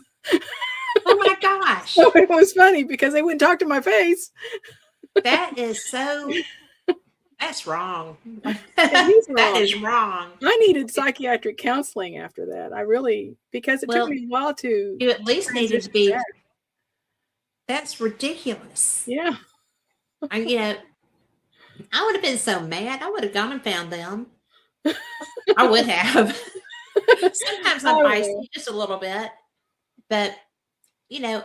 Speaker 3: Oh my gosh.
Speaker 2: So it was funny because they wouldn't talk to my face.
Speaker 3: That is so, that's wrong.
Speaker 2: That
Speaker 3: is wrong.
Speaker 2: I needed psychiatric counseling after that. Because it took me a while to.
Speaker 3: You at least needed to be, that's ridiculous.
Speaker 2: Yeah.
Speaker 3: I would have been so mad. I would have gone and found them. I would have. Sometimes I'm feisty just a little bit. But, I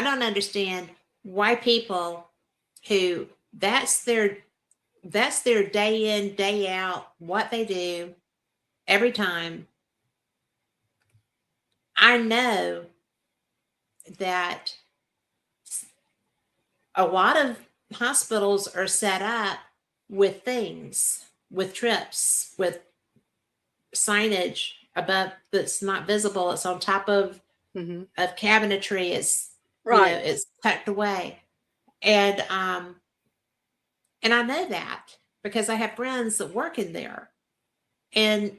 Speaker 3: don't understand why people who that's their day in, day out, what they do every time. I know that a lot of hospitals are set up with things, with trips, with signage above that's not visible. It's on top of cabinetry. It's
Speaker 2: right.
Speaker 3: It's tucked away, and I know that because I have friends that work in there, and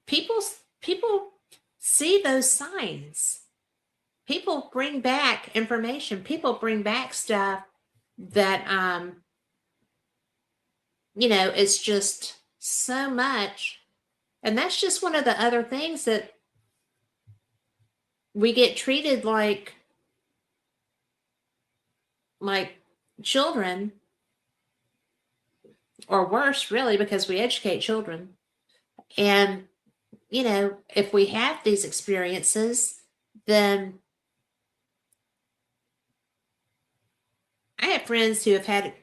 Speaker 3: people see those signs. People bring back information. People bring back stuff that, it's just so much. And that's just one of the other things that we get treated like children, or worse, really, because we educate children. And, if we have these experiences, then I have friends who have had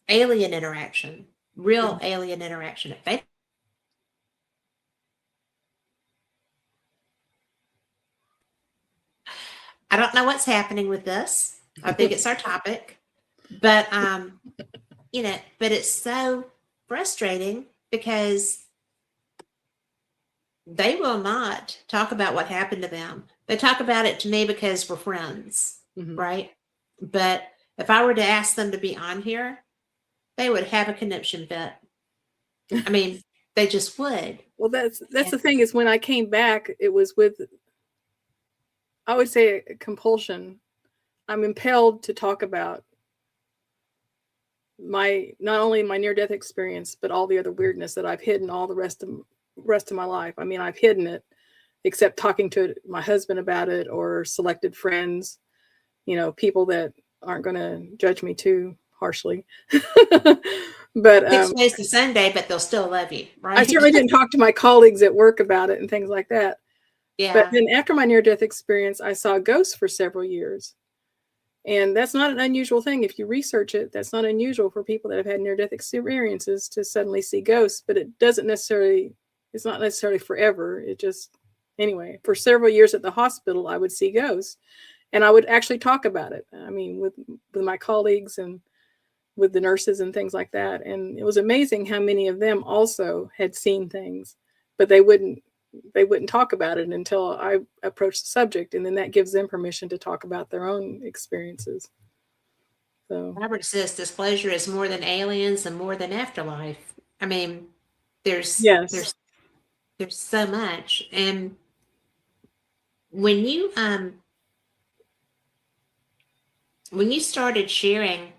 Speaker 3: alien interaction, real alien interaction. I don't know what's happening with this. I think it's our topic, but but it's so frustrating because they will not talk about what happened to them. They talk about it to me because we're friends, right? But if I were to ask them to be on here, they would have a conniption fit. I mean, they just would.
Speaker 2: Well, that's the thing is when I came back, it was with, I would say, a compulsion I'm impelled to talk about not only my near-death experience, but all the other weirdness that I've hidden all the rest of my life. I mean, I've hidden it, except talking to my husband about it, or selected friends, people that aren't going to judge me too harshly. But
Speaker 3: 6 ways to Sunday, but they'll still love you, right?
Speaker 2: I certainly didn't talk to my colleagues at work about it and things like that.
Speaker 3: Yeah.
Speaker 2: But then after my near-death experience, I saw ghosts for several years. And that's not an unusual thing. If you research it, that's not unusual for people that have had near-death experiences to suddenly see ghosts, but it's not necessarily forever. Anyway, for several years at the hospital, I would see ghosts, and I would actually talk about it. I mean, with my colleagues and with the nurses and things like that. And it was amazing how many of them also had seen things, but they wouldn't talk about it until I approached the subject, and then that gives them permission to talk about their own experiences. So
Speaker 3: Robert says disclosure is more than aliens and more than afterlife. I mean, there's so much. And when you started sharing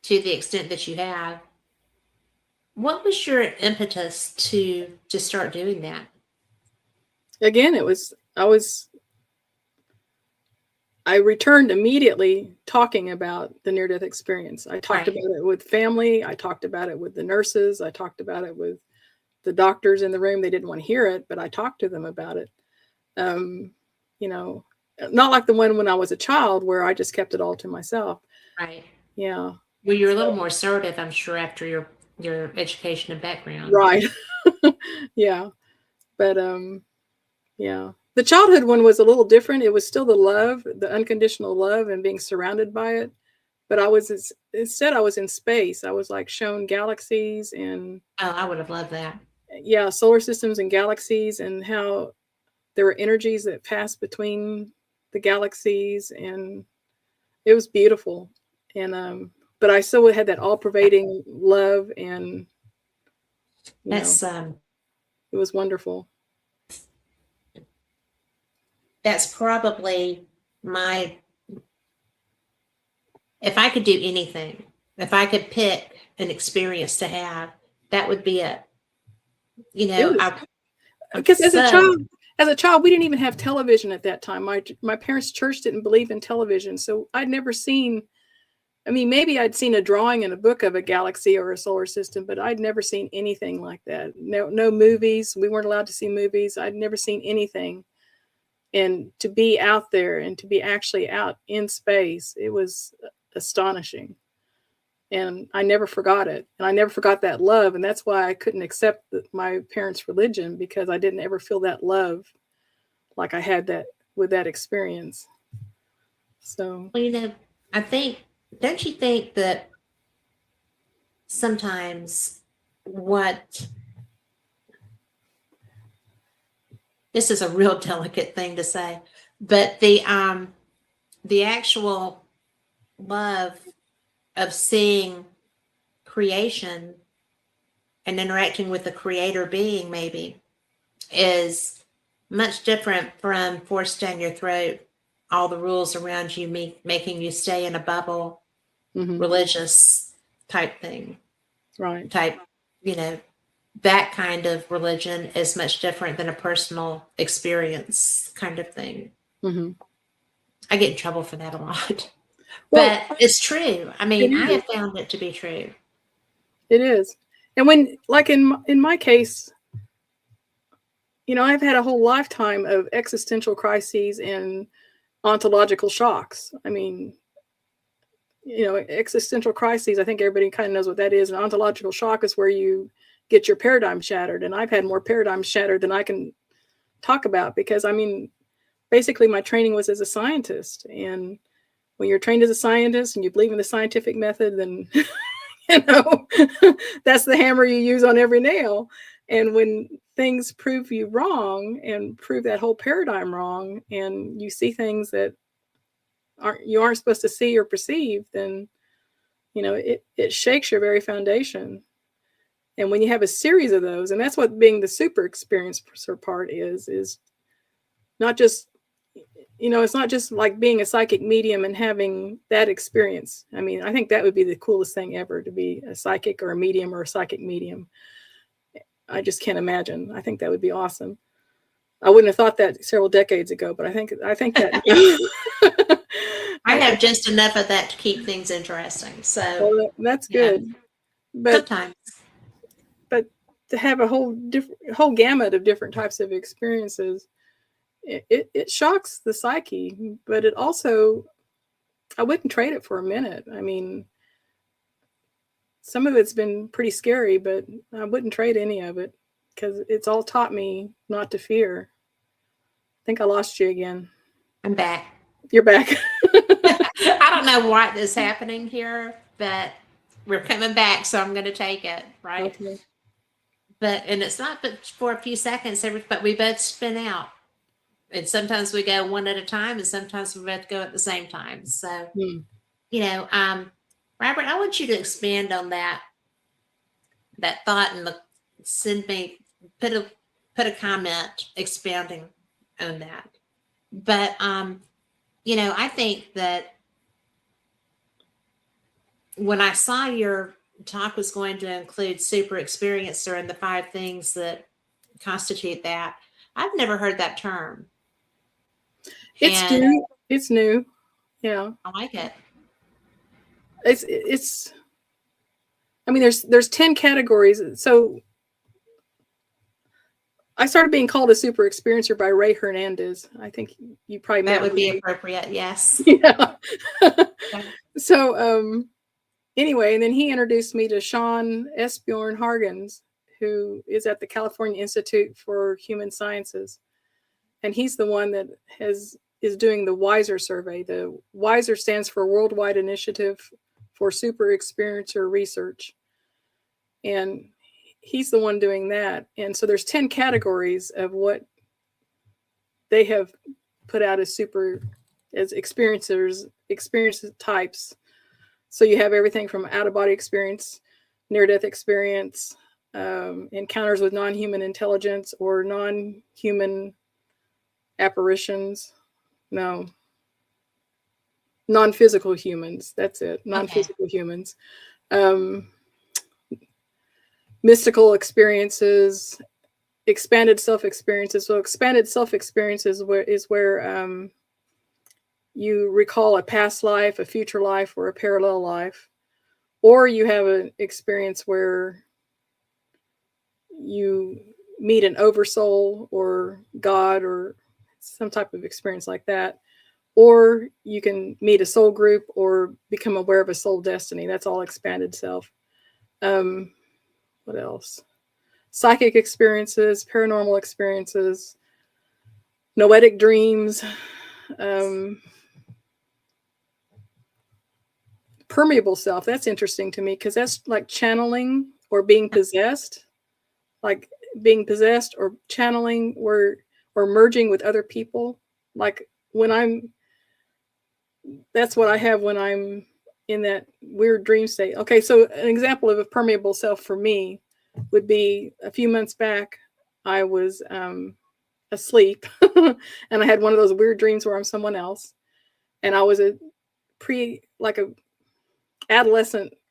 Speaker 3: to the extent that you have, what was your impetus to start doing that?
Speaker 2: Again, I returned immediately talking about the near-death experience. I talked about it with family. I talked about it with the nurses. I talked about it with the doctors in the room. They didn't want to hear it, but I talked to them about it. Not like the one when I was a child where I just kept it all to myself.
Speaker 3: Right.
Speaker 2: Yeah.
Speaker 3: Well, you're a little more assertive, I'm sure, after your education and background.
Speaker 2: Right. Yeah. But yeah. The childhood one was a little different. It was still the unconditional love and being surrounded by it. But instead I was in space. I was like shown galaxies and
Speaker 3: I would have loved that.
Speaker 2: Yeah, solar systems and galaxies, and how there were energies that passed between the galaxies, and it was beautiful. And but I still had that all-pervading love, and it was wonderful.
Speaker 3: That's probably if I could do anything, if I could pick an experience to have, that would be it.
Speaker 2: Because as a child, we didn't even have television at that time. My parents' church didn't believe in television, so I'd never seen. I mean, maybe I'd seen a drawing in a book of a galaxy or a solar system, but I'd never seen anything like that. No movies. We weren't allowed to see movies. I'd never seen anything. And to be out there and to be actually out in space, it was astonishing. And I never forgot it. And I never forgot that love. And that's why I couldn't accept my parents' religion, because I didn't ever feel that love like I had that with that experience. So,
Speaker 3: well, don't you think that sometimes this is a real delicate thing to say, but the actual love of seeing creation and interacting with the creator being maybe is much different from forced down your throat, all the rules around you making you stay in a bubble, religious type thing.
Speaker 2: Right.
Speaker 3: That kind of religion is much different than a personal experience kind of thing.
Speaker 2: Mm-hmm.
Speaker 3: I get in trouble for that a lot.
Speaker 2: Well,
Speaker 3: but it's true. I mean, I have found it to be true.
Speaker 2: It is. And when, like in my case, I've had a whole lifetime of existential crises and ontological shocks. I mean, existential crises, I think everybody kind of knows what that is. An ontological shock is where you get your paradigm shattered. And I've had more paradigms shattered than I can talk about, because, I mean, basically my training was as a scientist. And when you're trained as a scientist and you believe in the scientific method, then, that's the hammer you use on every nail. And when things prove you wrong and prove that whole paradigm wrong, and you see things that you aren't supposed to see or perceive, then, it shakes your very foundation. And when you have a series of those, and that's what being the super experiencer part is not just it's not just like being a psychic medium and having that experience. I mean, I think that would be the coolest thing ever, to be a psychic or a medium or a psychic medium. I just can't imagine. I think that would be awesome. I wouldn't have thought that several decades ago, but I think that.
Speaker 3: I have just enough of that to keep things interesting. So
Speaker 2: well, that's good.
Speaker 3: Yeah.
Speaker 2: But
Speaker 3: Sometimes.
Speaker 2: But to have a whole gamut of different types of experiences, it shocks the psyche, but it also, I wouldn't trade it for a minute. I mean, some of it's been pretty scary, but I wouldn't trade any of it, because it's all taught me not to fear. I think I lost you again.
Speaker 3: I'm back.
Speaker 2: You're back.
Speaker 3: I don't know what is happening here, but we're coming back, so I'm going to take it, right?
Speaker 2: Okay.
Speaker 3: And it's not but for a few seconds, but we both spin out. And sometimes we go one at a time, and sometimes we both go at the same time. So, Robert, I want you to expand on that thought, and put a comment expounding on that. But, I think that when I saw your talk was going to include super experiencer and the 5 things that constitute that, I've never heard that term.
Speaker 2: It's new. It's new. Yeah.
Speaker 3: I like it.
Speaker 2: It's I mean, there's 10 categories. So I started being called a super experiencer by Ray Hernandez. I think you probably met
Speaker 3: that would be appropriate. Yes.
Speaker 2: Yeah. So anyway, and then he introduced me to Sean Esbjorn Hargens, who is at the California Institute for Human Sciences. And he's the one that is doing the WISER survey. The WISER stands for Worldwide Initiative for Super Experiencer Research. And he's the one doing that. And so there's 10 categories of what they have put out as experience types. So you have everything from out-of-body experience, near-death experience, encounters with non-human intelligence or non-human apparitions. No. Non-physical humans. That's it. Non-physical humans. Mystical experiences, expanded self-experiences. So expanded self-experiences is where you recall a past life, a future life, or a parallel life. Or you have an experience where you meet an oversoul or God or some type of experience like that. Or you can meet a soul group or become aware of a soul destiny. That's all expanded self. What else? Psychic experiences, paranormal experiences, noetic dreams, permeable self. That's interesting to me because that's like channeling or being possessed. Like being possessed or channeling or merging with other people. Like that's what I have when I'm in that weird dream state. Okay, so an example of a permeable self for me would be a few months back, I was asleep and I had one of those weird dreams where I'm someone else. And I was a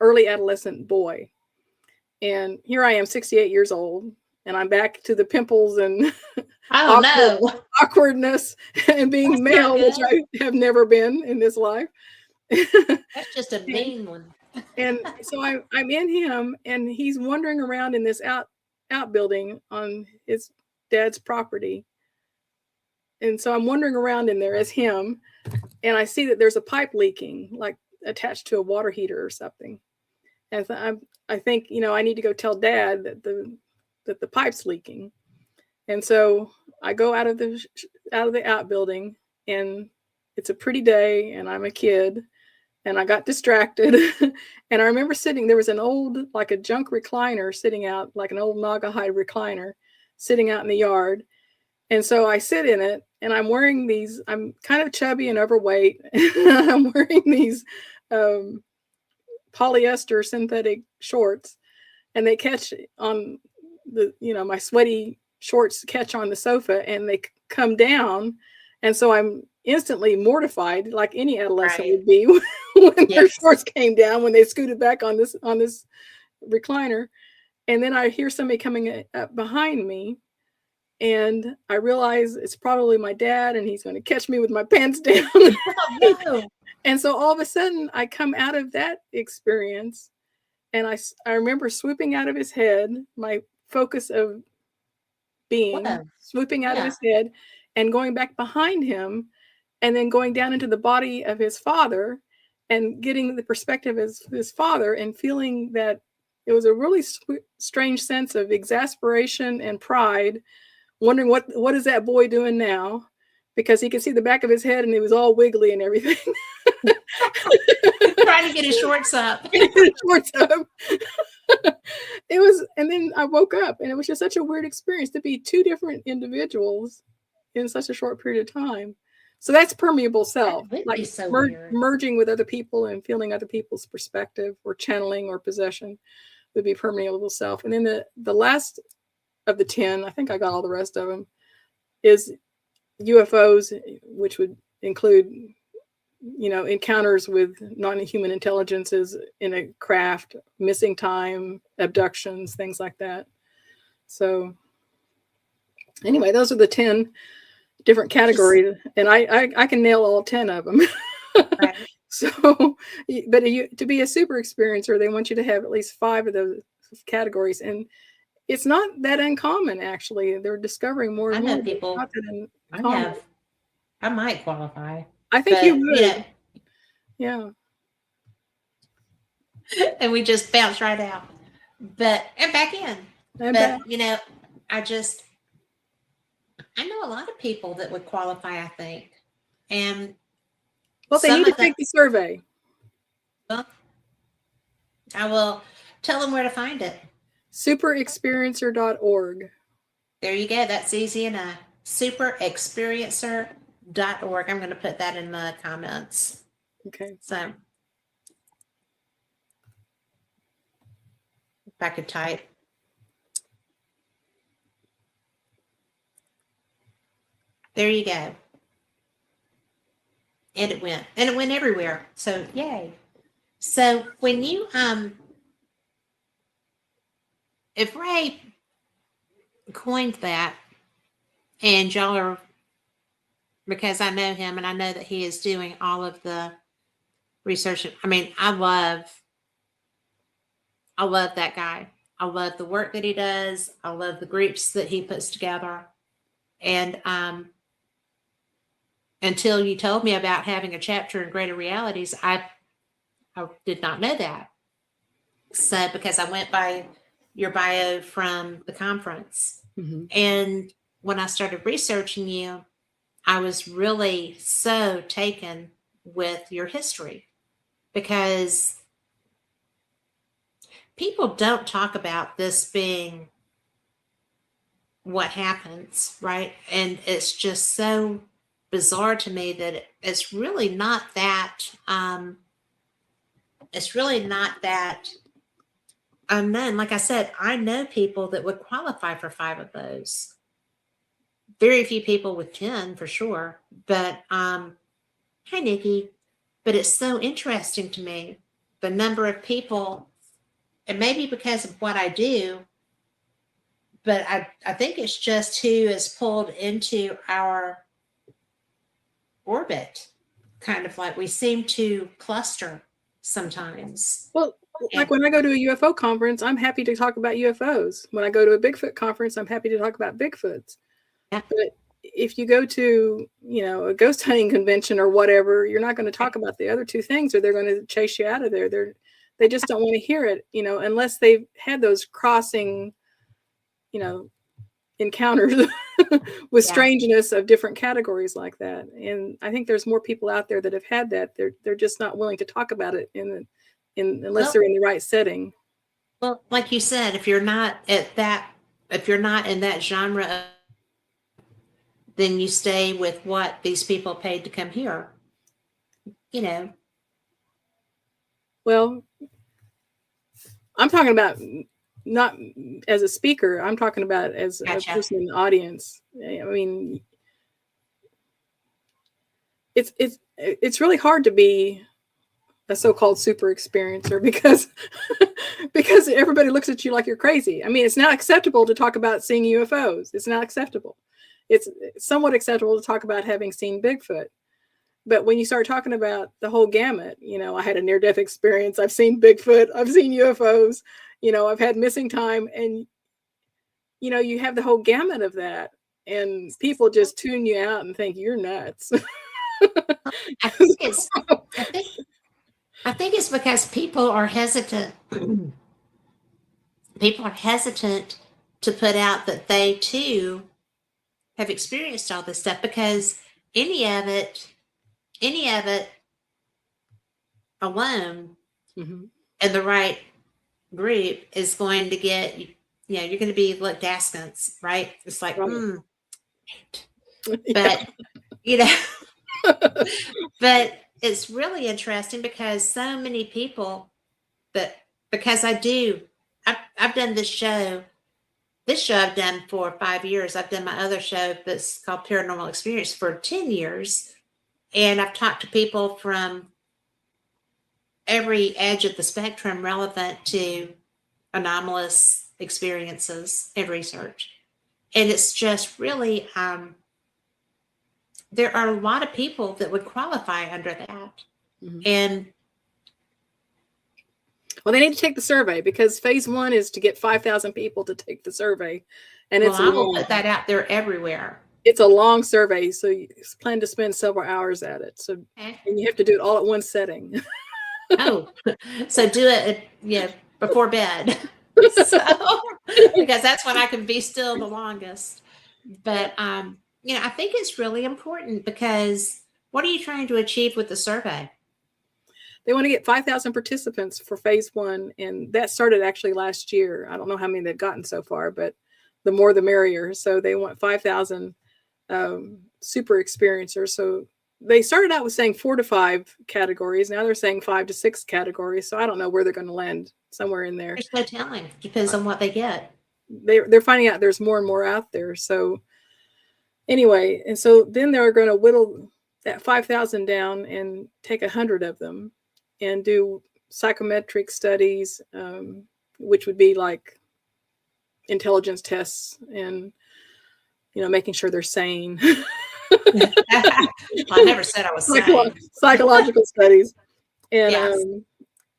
Speaker 2: early adolescent boy. And here I am, 68 years old, and I'm back to the pimples and awkwardness and being male, which I have never been in this life.
Speaker 3: That's just a mean one.
Speaker 2: And so I'm in him, and he's wandering around in this outbuilding on his dad's property. And so I'm wandering around in there as him, and I see that there's a pipe leaking, like attached to a water heater or something. And I think, I need to go tell Dad that the pipe's leaking. And so I go out of the outbuilding, and it's a pretty day, and I'm a kid, and I got distracted. And I remember there was an old, like a junk recliner sitting out, like an old Naugahyde recliner sitting out in the yard. And so I sit in it, and I'm kind of chubby and overweight. I'm wearing these polyester synthetic shorts, and they catch on my sweaty shorts catch on the sofa, and they come down. And so I'm instantly mortified, like any adolescent
Speaker 3: Right.
Speaker 2: would be when their
Speaker 3: Yes.
Speaker 2: shorts came down, when they scooted back on this recliner. And then I hear somebody coming up behind me, and I realize it's probably my dad, and he's going to catch me with my pants down.
Speaker 1: Oh, no.
Speaker 2: And so all of a sudden, I come out of that experience, and I remember swooping out of his head, my focus of being
Speaker 3: Whoa.
Speaker 2: swooping out of
Speaker 3: Yeah.
Speaker 2: his head and going back behind him, and then going down into the body of his father and getting the perspective of his father, and feeling that it was a really strange sense of exasperation and pride, wondering what is that boy doing now, because he could see the back of his head and it was all wiggly and everything.
Speaker 1: Trying to get his shorts up.
Speaker 2: Shorts up. It was, and then I woke up, and it was just such a weird experience to be two different individuals in such a short period of time. So that's permeable self,
Speaker 1: That would
Speaker 2: like
Speaker 1: be so weird.
Speaker 2: merging with other people and feeling other people's perspective, or channeling or possession, would be permeable self. And then the last of the 10, I think I got all the rest of them, is UFOs, which would include, encounters with non-human intelligences in a craft, missing time, abductions, things like that. So anyway, those are the 10 different categories, and I can nail all 10 of them.
Speaker 1: Right.
Speaker 2: So, but to be a super experiencer, they want you to have at least 5 of those categories, and it's not that uncommon, actually. They're discovering more and
Speaker 3: I know
Speaker 2: more.
Speaker 3: people-
Speaker 2: Not that uncommon.
Speaker 3: I might qualify.
Speaker 2: I think you would.
Speaker 3: Yeah.
Speaker 2: Yeah.
Speaker 1: And we just bounced right out. And back in.
Speaker 2: And
Speaker 1: But, I know a lot of people that would qualify, I think. And
Speaker 2: well, they
Speaker 1: some
Speaker 2: need to
Speaker 1: of them-
Speaker 2: take the survey.
Speaker 1: I will tell them where to find it.
Speaker 2: Superexperiencer.org.
Speaker 1: There you go. That's easy enough. Superexperiencer.org. I'm going to put that in the comments.
Speaker 2: Okay.
Speaker 1: So if I could type. There you go. And it went. And it went everywhere. So yay. So when you if Ray coined that, and y'all are, because I know him and I know that he is doing all of the research. I mean, I love that guy. I love the work that he does. I love the groups that he puts together. And until you told me about having a chapter in Greater Realities, I did not know that. So because I went by your bio from the conference.
Speaker 2: Mm-hmm.
Speaker 1: And when I started researching you, I was really so taken with your history, because people don't talk about this being what happens, right? And it's just so bizarre to me that it's really not that unknown. Like I said, I know people that would qualify for 5 of those. Very few people with 10 for sure. But hi Nikki. But it's so interesting to me, the number of people, and maybe because of what I do, but I think it's just who is pulled into our orbit. Kind of like we seem to cluster sometimes.
Speaker 2: Well, like when I go to a UFO conference, I'm happy to talk about UFOs. When I go to a Bigfoot conference, I'm happy to talk about Bigfoots.
Speaker 1: Yeah.
Speaker 2: But if you go to, a ghost hunting convention or whatever, you're not going to talk about the other 2 things, or they're going to chase you out of there. They just don't want to hear it, unless they've had those crossing, encounters with strangeness of different categories like that. And I think there's more people out there that have had that. They're just not willing to talk about it unless they're in the right setting.
Speaker 1: Well, like you said, if you're not in that genre, then you stay with what these people paid to come here.
Speaker 2: Well, I'm talking about not as a speaker. I'm talking about as
Speaker 1: Gotcha.
Speaker 2: a person in the audience. I mean, it's really hard to be a so-called super experiencer because because everybody looks at you like you're crazy. I mean, it's not acceptable to talk about seeing UFOs. It's not acceptable. It's somewhat acceptable to talk about having seen Bigfoot. But when you start talking about the whole gamut, you know, I had a near-death experience. I've seen Bigfoot. I've seen UFOs. You know, I've had missing time. And, you know, you have the whole gamut of that. And people just tune you out and think you're nuts.
Speaker 3: I think it's I think it's because people are hesitant. People are hesitant to put out that they too have experienced all this stuff, because any of it alone in the right group is going to get, you know, you're going to be looked askance, right? It's like, but you know, but it's really interesting because so many people because I've done this show I've done for 5 years. I've done my other show that's called Paranormal Experience for 10 years. And I've talked to people from every edge of the spectrum relevant to anomalous experiences and research. And it's just really, there are a lot of people that would qualify under that. And
Speaker 2: well, they need to take the survey, because phase 1 is to get 5,000 people to take the survey. And
Speaker 3: I will put that out there everywhere.
Speaker 2: It's a long survey, so you plan to spend several hours at it. So, and you have to do it all at one setting.
Speaker 3: Oh, so do it, before bed. So, because that's when I can be still the longest. But, I think it's really important, because what are you trying to achieve with the survey?
Speaker 2: They want to get 5,000 participants for phase 1. And that started actually last year. I don't know how many they've gotten so far, but the more the merrier. So they want 5,000 super experiencers. So they started out with saying 4 to 5 categories. Now they're saying 5 to 6 categories. So I don't know where they're going to land, somewhere in there.
Speaker 3: There's no telling. Depends on what they get.
Speaker 2: They're finding out there's more and more out there. So anyway, and so then they're going to whittle that 5,000 down and take 100 of them and do psychometric studies, which would be like intelligence tests and, making sure they're sane.
Speaker 3: I never said I was sane.
Speaker 2: Psychological studies. And
Speaker 3: Yes.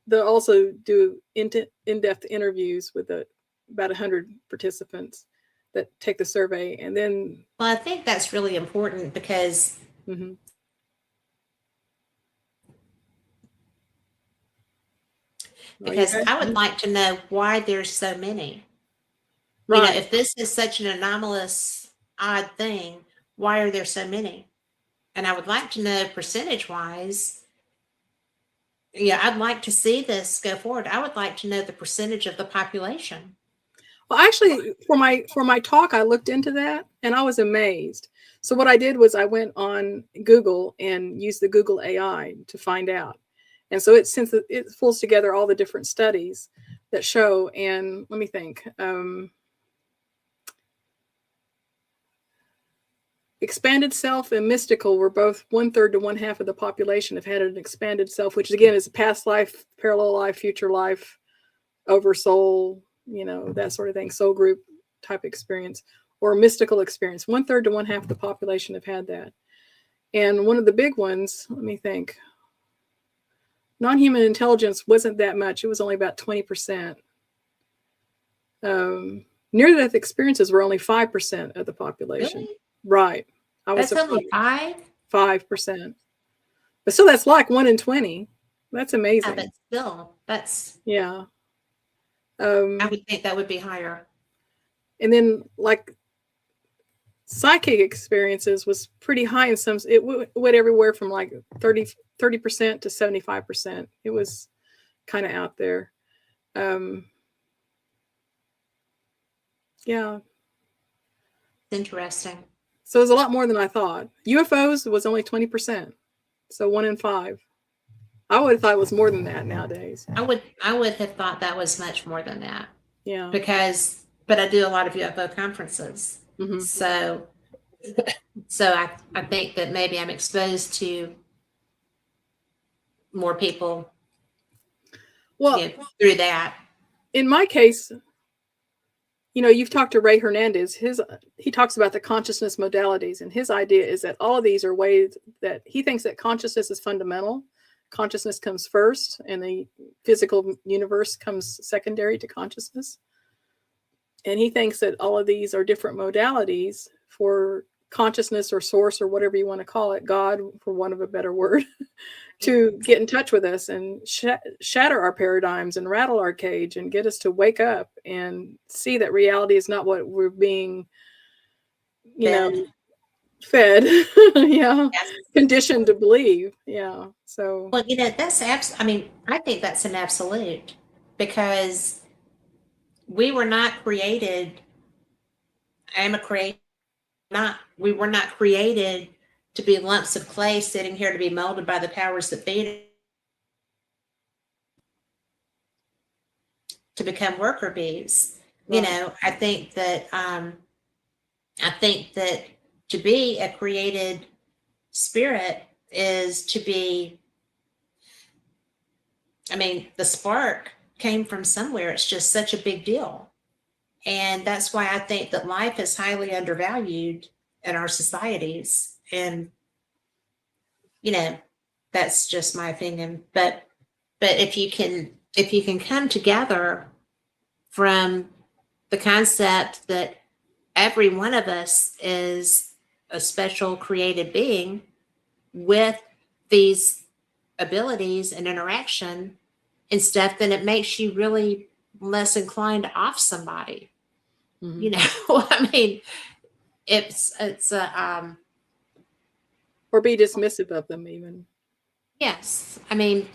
Speaker 2: they'll also do in-depth interviews with about 100 participants that take the survey. And then...
Speaker 3: Well, I think that's really important, because I would like to know why there's so many.
Speaker 2: Right.
Speaker 3: If this is such an anomalous, odd thing, why are there so many? And I would like to know percentage-wise. I'd like to see this go forward. I would like to know the percentage of the population.
Speaker 2: Well, actually, for my talk, I looked into that and I was amazed. So what I did was I went on Google and used the Google AI to find out. And so since it pulls together all the different studies that show, and let me think, expanded self and mystical were both 1/3 to 1/2 of the population have had an expanded self, which again is a past life, parallel life, future life, oversoul, that sort of thing, soul group type experience, or mystical experience. 1/3 to 1/2 of the population have had that. And one of the big ones, let me think, non-human intelligence wasn't that much. It was only about 20%. Near-death experiences were only 5% of the population.
Speaker 3: Really?
Speaker 2: Right.
Speaker 3: That's only
Speaker 2: 5%. But still, that's like 1 in 20. That's amazing.
Speaker 3: But still, that's...
Speaker 2: Yeah.
Speaker 3: I would think that would be higher.
Speaker 2: And then, like, psychic experiences was pretty high in some. It went everywhere from like 30% to 75%. It was kind of out there. Yeah.
Speaker 3: Interesting.
Speaker 2: So it was a lot more than I thought. UFOs was only 20%. So 1 in 5. I would have thought it was more than that nowadays.
Speaker 3: I would have thought that was much more than that.
Speaker 2: Yeah.
Speaker 3: But I do a lot of UFO conferences.
Speaker 2: Mm-hmm.
Speaker 3: So So I think that maybe I'm exposed to more people,
Speaker 2: Well,
Speaker 3: through that.
Speaker 2: in my case, you've talked to Ray Hernandez. He talks about the consciousness modalities, and his idea is that all of these are ways that he thinks that consciousness is fundamental. Consciousness comes first, and the physical universe comes secondary to consciousness. And he thinks that all of these are different modalities for consciousness or source or whatever you want to call it, God, for want of a better word, to get in touch with us and shatter our paradigms and rattle our cage and get us to wake up and see that reality is not what we're being, fed, yeah,
Speaker 3: Yes.
Speaker 2: conditioned to believe. Yeah. So,
Speaker 3: Well, that's I think that's an absolute, because we were not created. We were not created to be lumps of clay sitting here to be molded by the powers that be to become worker bees.
Speaker 2: right.
Speaker 3: I think that to be a created spirit is to be, the spark came from somewhere. It's just such a big deal. And that's why I think that life is highly undervalued in our societies. And, that's just my opinion. But if you can come together from the concept that every one of us is a special created being with these abilities and interaction and stuff, then it makes you really less inclined to off somebody.
Speaker 2: Mm-hmm.
Speaker 3: It's
Speaker 2: Or be dismissive of them even.
Speaker 3: yes. And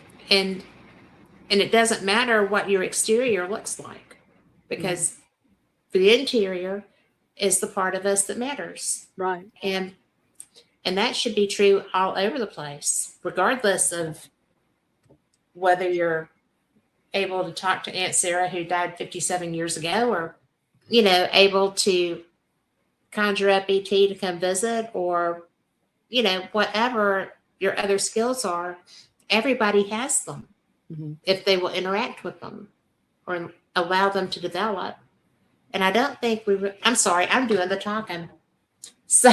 Speaker 3: it doesn't matter what your exterior looks like, because the interior is the part of us that matters.
Speaker 2: Right.
Speaker 3: And that should be true all over the place, regardless of whether you're able to talk to Aunt Sarah, who died 57 years ago, or, able to conjure up ET to come visit, or, whatever your other skills are. Everybody has them, if they will interact with them or allow them to develop. And I don't think I'm sorry, I'm doing the talking. So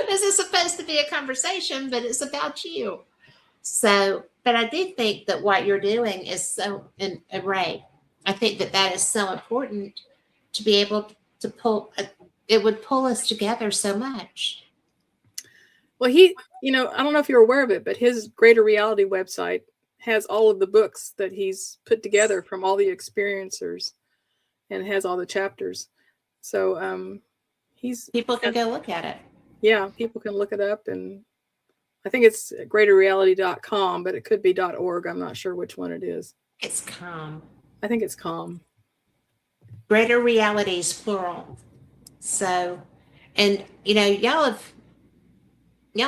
Speaker 3: this is supposed to be a conversation, but it's about you. So, but I do think that what you're doing is so, and Ray, I think that is so important to be able to pull. It would pull us together so much.
Speaker 2: Well, I don't know if you're aware of it, but his Greater Reality website has all of the books that he's put together from all the experiencers, and has all the chapters. So
Speaker 3: people can go look at it.
Speaker 2: Yeah, people can look it up, and I think it's greaterreality.com, but it could be .org. I'm not sure which one it is.
Speaker 3: It's com.
Speaker 2: I think it's com.
Speaker 3: Greater Realities, plural. So, and y'all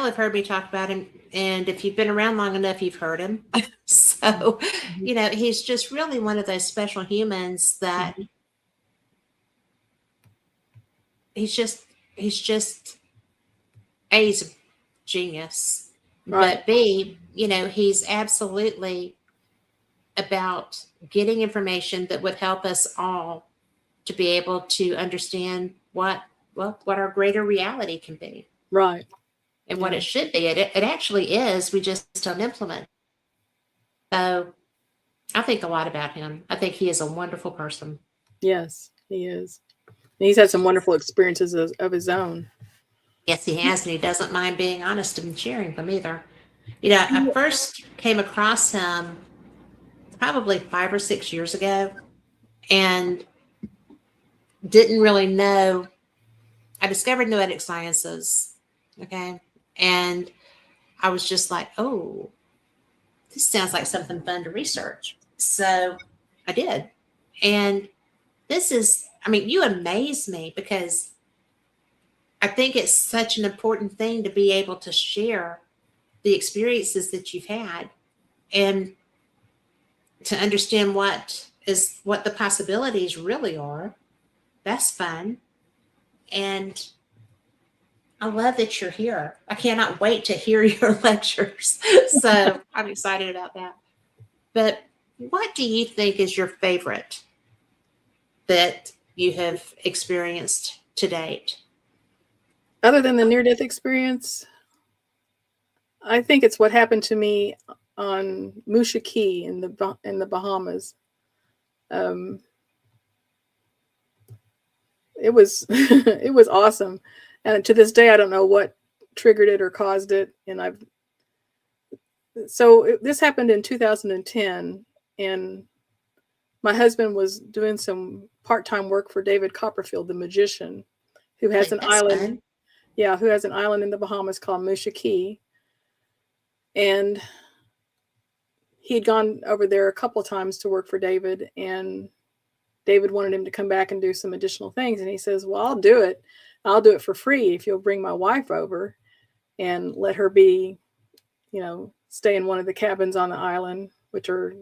Speaker 3: have heard me talk about him, and if you've been around long enough, you've heard him. So, he's just really one of those special humans that he's A, he's a genius,
Speaker 2: right.
Speaker 3: But B, he's absolutely about getting information that would help us all to be able to understand what our greater reality can be.
Speaker 2: Right.
Speaker 3: And what it should be. It actually is. We just don't implement. So I think a lot about him. I think he is a wonderful person.
Speaker 2: Yes, he is. And he's had some wonderful experiences of his own.
Speaker 3: Yes, he has. And he doesn't mind being honest and sharing them either. I first came across him probably 5 or 6 years ago and didn't really know. I discovered noetic sciences. Okay. And I was just like, oh, this sounds like something fun to research. So I did. And you amaze me, because I think it's such an important thing to be able to share the experiences that you've had and to understand what the possibilities really are. That's fun. And I love that you're here. I cannot wait to hear your lectures. So I'm excited about that. But what do you think is your favorite that you have experienced to date?
Speaker 2: Other than the near-death experience, I think it's what happened to me on Musha Key in the Bahamas. It was it was awesome, and to this day I don't know what triggered it or caused it. And this happened in 2010, and my husband was doing some part-time work for David Copperfield, the magician, who has an island.
Speaker 3: Fun.
Speaker 2: Yeah, who has an island in the Bahamas called Musha Key. And he'd gone over there a couple of times to work for David, and David wanted him to come back and do some additional things. And he says, well, I'll do it. I'll do it for free if you'll bring my wife over and let her be, stay in one of the cabins on the island, which are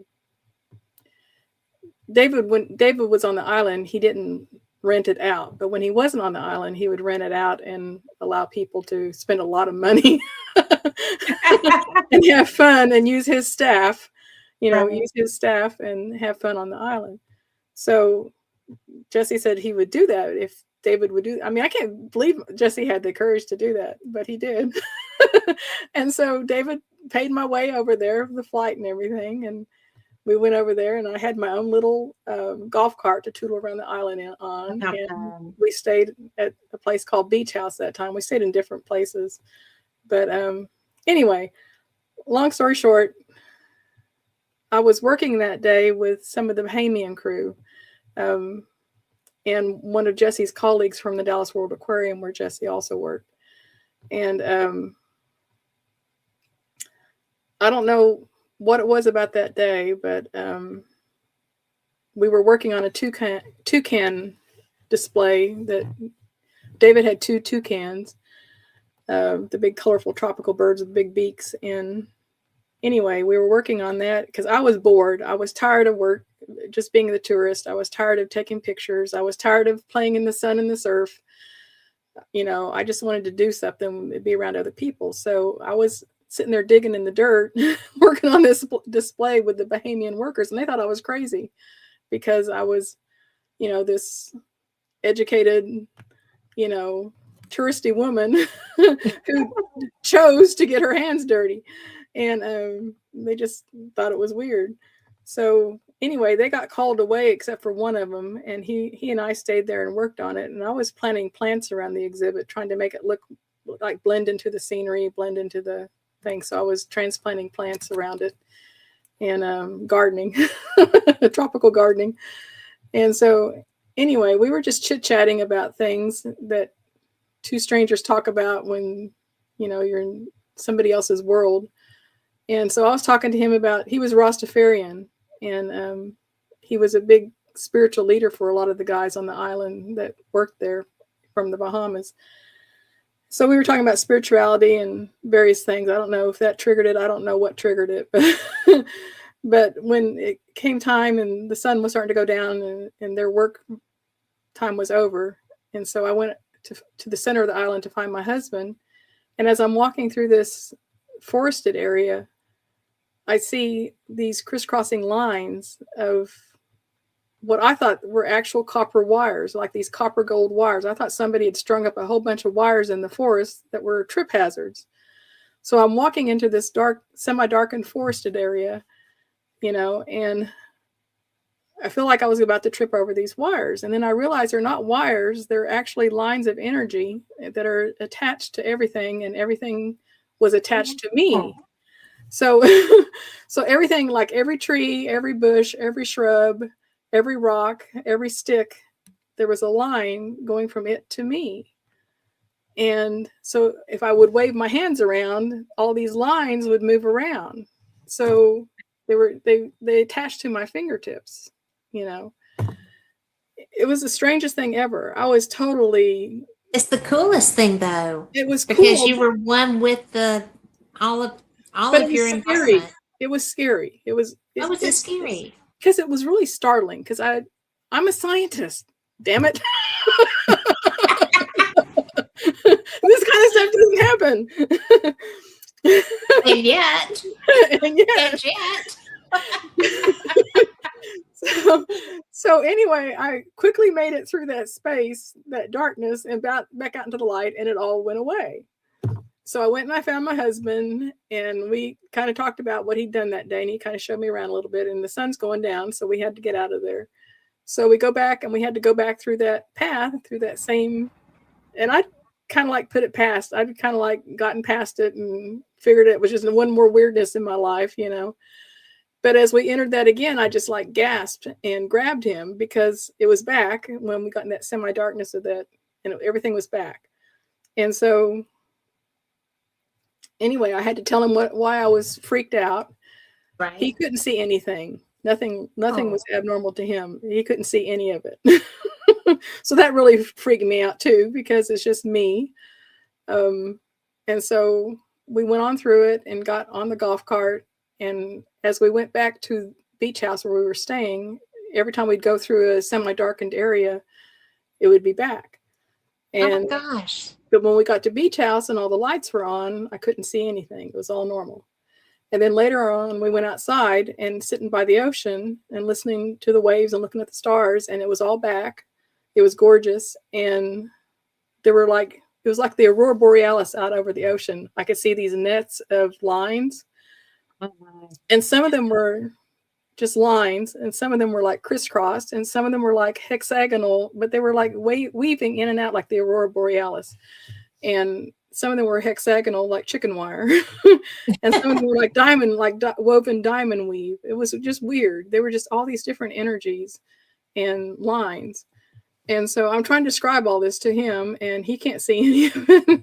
Speaker 2: when David was on the island, he didn't rent it out. But when he wasn't on the island, he would rent it out and allow people to spend a lot of money and have fun and use his staff, use his staff and have fun on the island. So Jesse said he would do that if David would do. I mean, I can't believe Jesse had the courage to do that, but he did. And so David paid my way over there, the flight and everything. And we went over there, and I had my own little golf cart to tootle around the island on. And we stayed at a place called Beach House that time. We stayed in different places. But anyway, long story short, I was working that day with some of the Bahamian crew. And one of Jesse's colleagues from the Dallas World Aquarium, where Jesse also worked. And I don't know what it was about that day, but we were working on a toucan display that David had 2 toucans, the big colorful tropical birds with big beaks. And anyway, we were working on that because I was bored. I was tired of work, just being the tourist. I was tired of taking pictures. I was tired of playing in the sun and the surf. I just wanted to do something, be around other people. So I was sitting there digging in the dirt, working on this display with the Bahamian workers. And they thought I was crazy because I was, this educated, touristy woman who chose to get her hands dirty. And they just thought it was weird. So anyway, they got called away except for one of them. And he and I stayed there and worked on it. And I was planting plants around the exhibit, trying to make it look like blend into the scenery, blend into the thing. So I was transplanting plants around it and gardening, tropical gardening. And so anyway, we were just chit-chatting about things that 2 strangers talk about when, you're in somebody else's world. And so I was talking to him about, he was Rastafarian, and he was a big spiritual leader for a lot of the guys on the island that worked there from the Bahamas. So we were talking about spirituality and various things. I don't know if that triggered it. I don't know what triggered it, but when it came time and the sun was starting to go down and their work time was over. And so I went to the center of the island to find my husband. And as I'm walking through this forested area, I see these crisscrossing lines of what I thought were actual copper wires, like these copper gold wires. I thought somebody had strung up a whole bunch of wires in the forest that were trip hazards. So I'm walking into this dark, semi-darkened forested area, and I feel like I was about to trip over these wires. And then I realized they're not wires. They're actually lines of energy that are attached to everything, and everything was attached to me. So, so everything, like every tree, every bush, every shrub, every rock, every stick, there was a line going from it to me. And so if I would wave my hands around, all these lines would move around. So they attached to my fingertips, It was the strangest thing ever. I was totally.
Speaker 3: It's the coolest thing, though.
Speaker 2: It was
Speaker 3: because
Speaker 2: cool,
Speaker 3: you were one with all of your environment.
Speaker 2: It was scary. It was.
Speaker 3: Why was it scary?
Speaker 2: Because it was really startling. Because I'm a scientist. Damn it. doesn't happen.
Speaker 1: And yet,
Speaker 2: And yet,
Speaker 1: and yet.
Speaker 2: so anyway, I quickly made it through that space, that darkness, and back out into the light, and it all went away. So I went and I found my husband, and we kind of talked about what he'd done that day, and he kind of showed me around a little bit, and the sun's going down, so we had to get out of there. So we go back, and we had to go back through that path, through that same, and I kind of like put it past. I'd kind of like gotten past it and figured it was just one more weirdness in my life, you know. But as we entered that again, I just like gasped and grabbed him because it was back when we got in that semi-darkness of that, and everything was back. And so anyway, I had to tell him why I was freaked out.
Speaker 1: Right.
Speaker 2: He couldn't see anything. Nothing was abnormal to him. He couldn't see any of it. So that really freaked me out too, because it's just me. And so we went on through it and got on the golf cart. And as we went back to beach house where we were staying, every time we'd go through a semi-darkened area, it would be back. And
Speaker 1: oh my gosh.
Speaker 2: But when we got to beach house and all the lights were on, I couldn't see anything. It was all normal. And then later on, we went outside and sitting by the ocean and listening to the waves and looking at the stars, and it was all back. It was gorgeous. And there were like, it was like the aurora borealis out over the ocean. I could see these nets of lines. And some of them were just lines, and some of them were like crisscrossed, and some of them were like hexagonal, but they were like weaving in and out like the aurora borealis. And some of them were hexagonal like chicken wire, and some of them were like diamond, like woven diamond weave. It was just weird. There were just all these different energies and lines. And so I'm trying to describe all this to him, and he can't see any of it.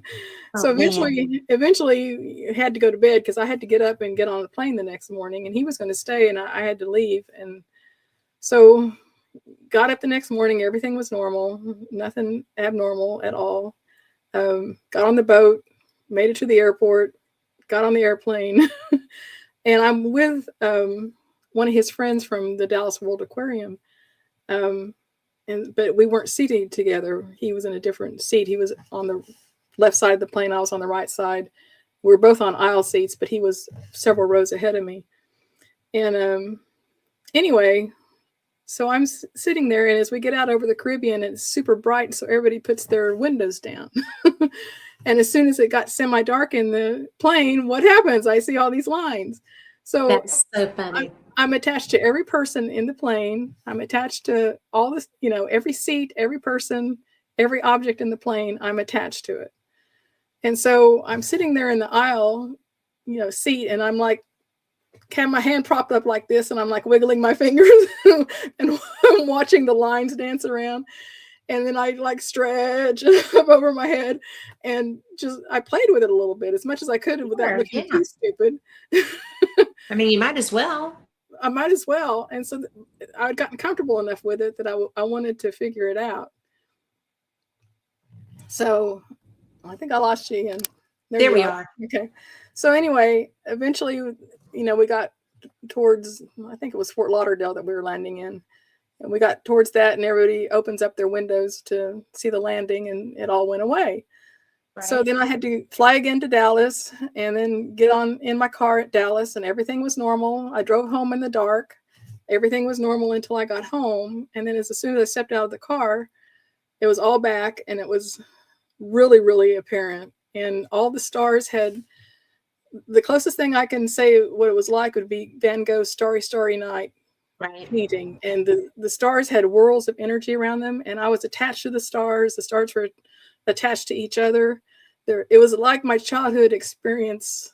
Speaker 2: So eventually had to go to bed because I had to get up and get on the plane the next morning, and he was going to stay, and I had to leave. And so got up the next morning, everything was normal, nothing abnormal at all. Got on the boat, made it to the airport, got on the airplane, and I'm with one of his friends from the Dallas World Aquarium. But we weren't seated together. He was in a different seat. He was on the left side of the plane. I was on the right side. We were both on aisle seats, but he was several rows ahead of me. And anyway, so I'm sitting there, and as we get out over the Caribbean, it's super bright, so everybody puts their windows down. And as soon as it got semi-dark in the plane, what happens? I see all these lines. So
Speaker 1: that's so funny.
Speaker 2: I'm attached to every person in the plane. I'm attached to all this, you know, every seat, every person, every object in the plane, I'm attached to it. And so I'm sitting there in the aisle, you know, seat, and I'm like, have my hand propped up like this, and I'm like wiggling my fingers and I'm watching the lines dance around. And then I like stretch up over my head, and just I played with it a little bit as much as I could without looking too stupid.
Speaker 3: I mean, you might as well.
Speaker 2: I might as well. And so I'd gotten comfortable enough with it that I wanted to figure it out. So I think I lost you again.
Speaker 3: There we are.
Speaker 2: Okay. So anyway, eventually, you know, we got towards, I think it was Fort Lauderdale that we were landing in. And we got towards that, and everybody opens up their windows to see the landing, and it all went away. Right. So then I had to fly again to Dallas, and then get on in my car at Dallas, and everything was normal. I drove home in the dark. Everything was normal until I got home. And then as soon as I stepped out of the car, it was all back, and it was really, really apparent. And all the stars had, the closest thing I can say what it was like would be Van Gogh's Starry, Starry Night.
Speaker 1: Right.
Speaker 2: Painting. And the stars had whirls of energy around them, and I was attached to the stars. The stars were attached to each other. It was like my childhood experience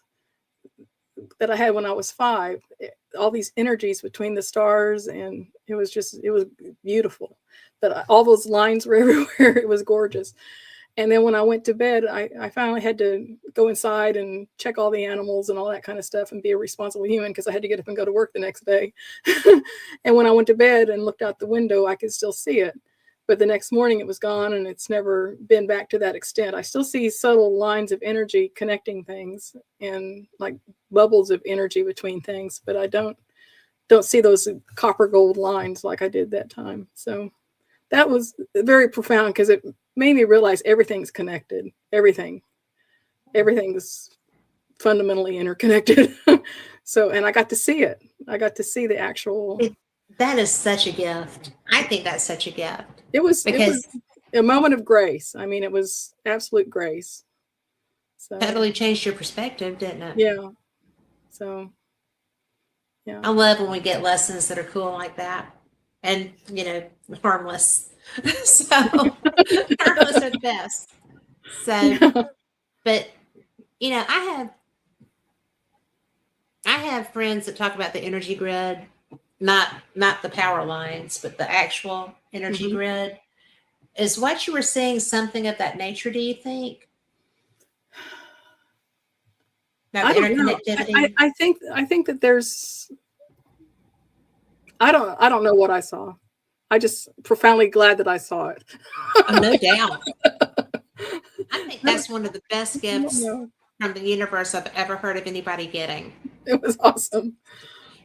Speaker 2: that I had when I was 5. All these energies between the stars, and it was beautiful. But all those lines were everywhere. It was gorgeous. And then when I went to bed, I finally had to go inside and check all the animals and all that kind of stuff and be a responsible human, because I had to get up and go to work the next day. And when I went to bed and looked out the window, I could still see it. But the next morning it was gone, and it's never been back to that extent. I still see subtle lines of energy connecting things and like bubbles of energy between things, but I don't see those copper gold lines like I did that time. So that was very profound, because it made me realize everything's connected. Everything. everything's fundamentally interconnected. So, and I got to see it. I got to see the actual.
Speaker 3: That is such a gift. I think that's such a gift.
Speaker 2: It was
Speaker 3: Because
Speaker 2: a moment of grace. I mean, it was absolute grace. So
Speaker 3: totally changed your perspective, didn't it?
Speaker 2: yeah. So yeah.
Speaker 3: I love when we get lessons that are cool like that, and harmless. So harmless are the best. So,
Speaker 2: Yeah.
Speaker 3: but I have friends that talk about the energy grid, not the power lines, but the actual energy
Speaker 2: Mhm.
Speaker 3: grid. Is what you were seeing something of that nature, do you think? About
Speaker 2: I
Speaker 3: the
Speaker 2: don't know.
Speaker 3: interconnectivity?
Speaker 2: I think that there's I don't know what I saw. I just profoundly glad that I saw it.
Speaker 3: Oh, no doubt. I think that's one of the best
Speaker 2: I don't
Speaker 3: gifts
Speaker 2: know.
Speaker 3: from the universe I've ever heard of anybody getting.
Speaker 2: It was awesome.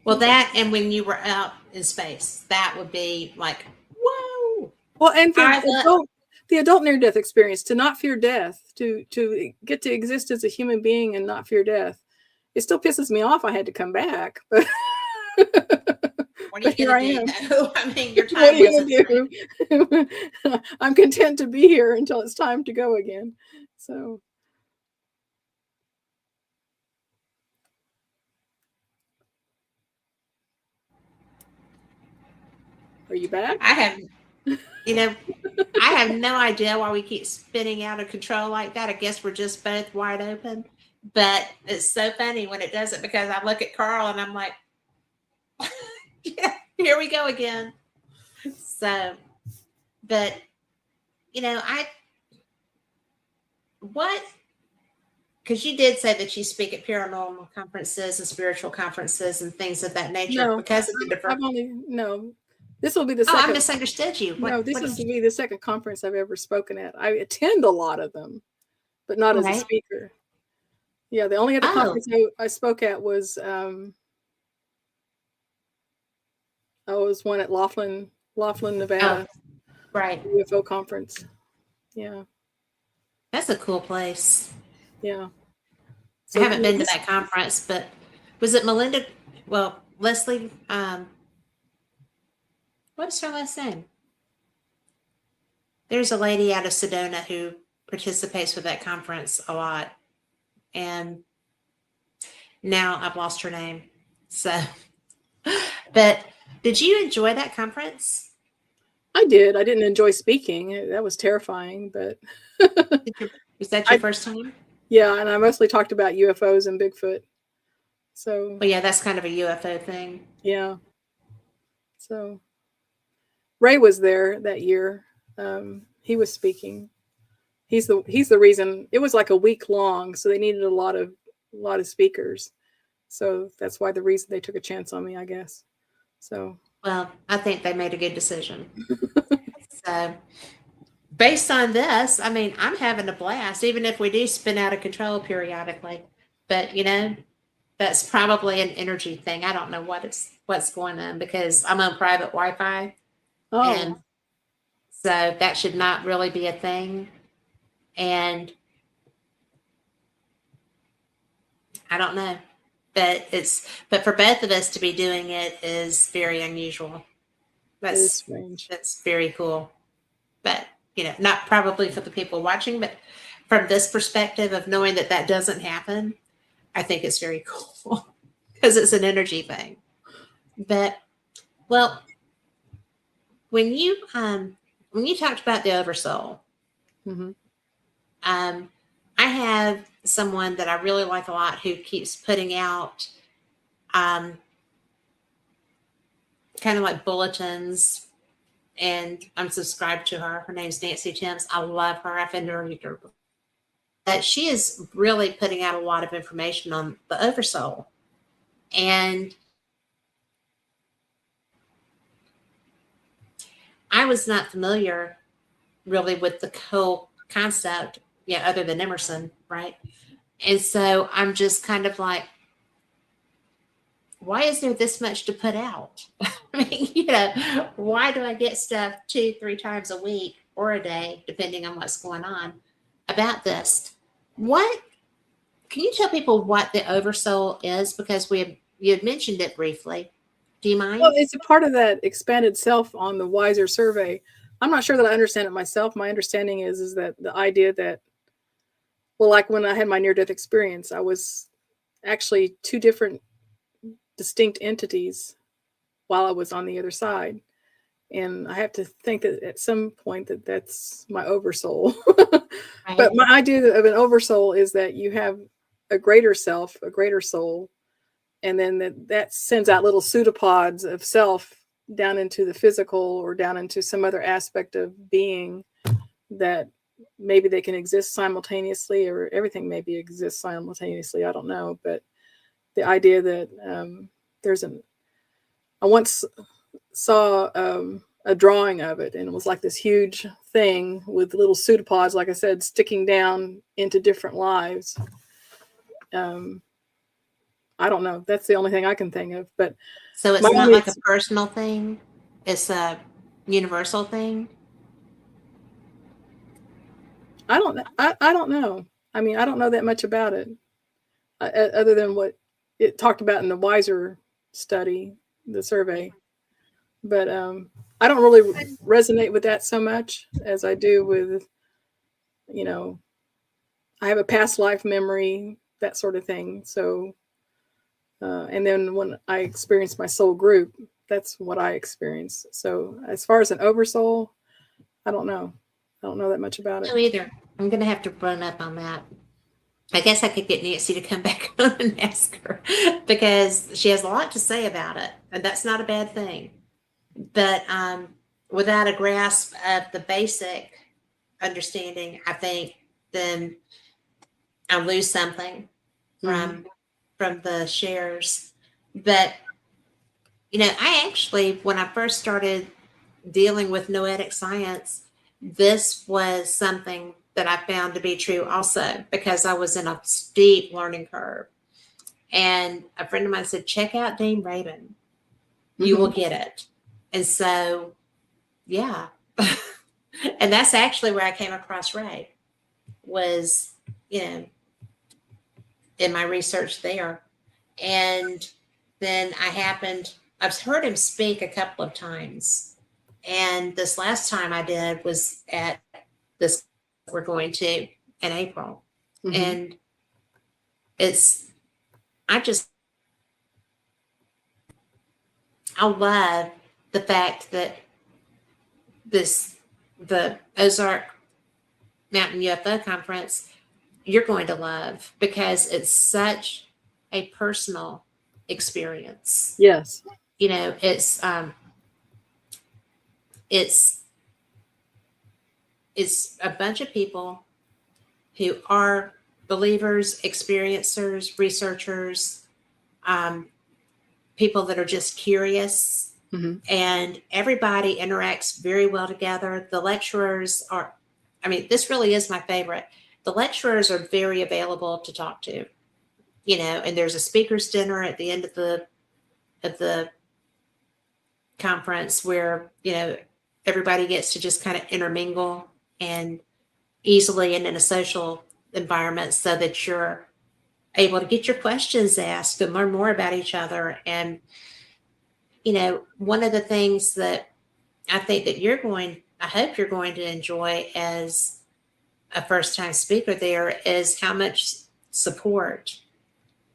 Speaker 3: Well, that and when you were out in space, that would be like, whoa.
Speaker 2: Well, and
Speaker 3: I love,
Speaker 2: the adult near-death experience, to not fear death, to get to exist as a human being and not fear death. It still pisses me off I had to come back, but
Speaker 3: what are you
Speaker 2: here I
Speaker 3: going
Speaker 2: am.
Speaker 3: to do? I mean, your
Speaker 2: What are
Speaker 3: time
Speaker 2: you
Speaker 3: wasn't
Speaker 2: gonna do? I'm content to be here until it's time to go again. So are you back?
Speaker 3: I have, I have no idea why we keep spinning out of control like that. I guess we're just both wide open. But it's so funny when it does it because I look at Carl and I'm like, yeah, here we go again. So, but because you did say that you speak at paranormal conferences and spiritual conferences and things of that nature
Speaker 2: No,
Speaker 3: because of the different.
Speaker 2: no. This will be the
Speaker 3: Oh, I
Speaker 2: second.
Speaker 3: misunderstood you.
Speaker 2: No, this is to be the second conference I've ever spoken at. I attend a lot of them, but not as a
Speaker 3: Right.
Speaker 2: speaker. Yeah, the only other
Speaker 3: Oh.
Speaker 2: conference I spoke at was one at Laughlin, Nevada.
Speaker 3: Right.
Speaker 2: UFO conference. Yeah.
Speaker 3: That's a cool place.
Speaker 2: Yeah.
Speaker 3: I haven't been to that conference, but was it Melinda? Well, Leslie, what's her last name? There's a lady out of Sedona who participates with that conference a lot. And now I've lost her name. So, but did you enjoy that conference?
Speaker 2: I did. I didn't enjoy speaking. That was terrifying, but
Speaker 3: Was that your first time?
Speaker 2: Yeah, and I mostly talked about UFOs and Bigfoot. So
Speaker 3: Well, yeah, that's kind of a UFO thing.
Speaker 2: Yeah. So Ray was there that year. He was speaking. He's the reason. It was like a week long, so they needed a lot of speakers. So that's why the reason they took a chance on me, I guess. So
Speaker 3: well, I think they made a good decision. So based on this, I mean, I'm having a blast, even if we do spin out of control periodically. But that's probably an energy thing. I don't know what's going on because I'm on private Wi-Fi.
Speaker 2: Oh.
Speaker 3: And so that should not really be a thing. And I don't know. But for both of us to be doing it is very unusual. That's
Speaker 2: strange.
Speaker 3: That's very cool. But not probably for the people watching, but from this perspective of knowing that doesn't happen, I think it's very cool because it's an energy thing. But well, when you talked about the oversoul,
Speaker 2: mm-hmm.
Speaker 3: I have someone that I really like a lot who keeps putting out kind of like bulletins, and I'm subscribed to her. Her name's Nancy Timms. I love her. I've interviewed her. But she is really putting out a lot of information on the oversoul. And I was not familiar really with the whole concept, other than Emerson, right? And so I'm just kind of like, why is there this much to put out? I mean, why do I get stuff 2-3 times a week or a day, depending on what's going on about this? What Can you tell people what the oversoul is? Because you had mentioned it briefly. Do you mind?
Speaker 2: Well, it's a part of that expanded self on the Wiser survey. I'm not sure that I understand it myself. My understanding is that the idea that, well, like when I had my near-death experience, I was actually two different distinct entities while I was on the other side. And I have to think that at some point that's my oversoul.
Speaker 3: Right.
Speaker 2: But my idea of an oversoul is that you have a greater self, a greater soul, and then that sends out little pseudopods of self down into the physical or down into some other aspect of being that maybe they can exist simultaneously, or everything maybe exists simultaneously. I don't know. But the idea that I once saw a drawing of it, and it was like this huge thing with little pseudopods, like I said, sticking down into different lives. I don't know. That's the only thing I can think of. But
Speaker 3: So it's not like a personal thing. It's a universal thing.
Speaker 2: I don't know. I mean, I don't know that much about it, other than what it talked about in the Wiser study, the survey. But I don't really resonate with that so much as I do with, I have a past life memory, that sort of thing. So, and then when I experienced my soul group, that's what I experienced. So as far as an oversoul, I don't know. I don't know that much about it.
Speaker 3: No, either. I'm going to have to run up on that. I guess I could get Nancy to come back on and ask her, because she has a lot to say about it, and that's not a bad thing. But without a grasp of the basic understanding, I think then I'll lose something from the shares. But I actually, when I first started dealing with noetic science, this was something that I found to be true also, because I was in a steep learning curve. And a friend of mine said, check out Dame Raven. You will get it. And so, yeah. And that's actually where I came across Ray, was, in my research there. And then I've heard him speak a couple of times. And this last time I did was at this we're going to in April. And I love the fact that the Ozark Mountain UFO Conference, you're going to love, because it's such a personal experience.
Speaker 2: Yes.
Speaker 3: It's a bunch of people who are believers, experiencers, researchers, people that are just curious, and everybody interacts very well together. The lecturers this really is my favorite. The lecturers are very available to talk to, and there's a speaker's dinner at the end of the conference where, everybody gets to just kind of intermingle and easily and in a social environment, so that you're able to get your questions asked and learn more about each other. And, one of the things that I think that I hope you're going to enjoy as a first-time speaker there is how much support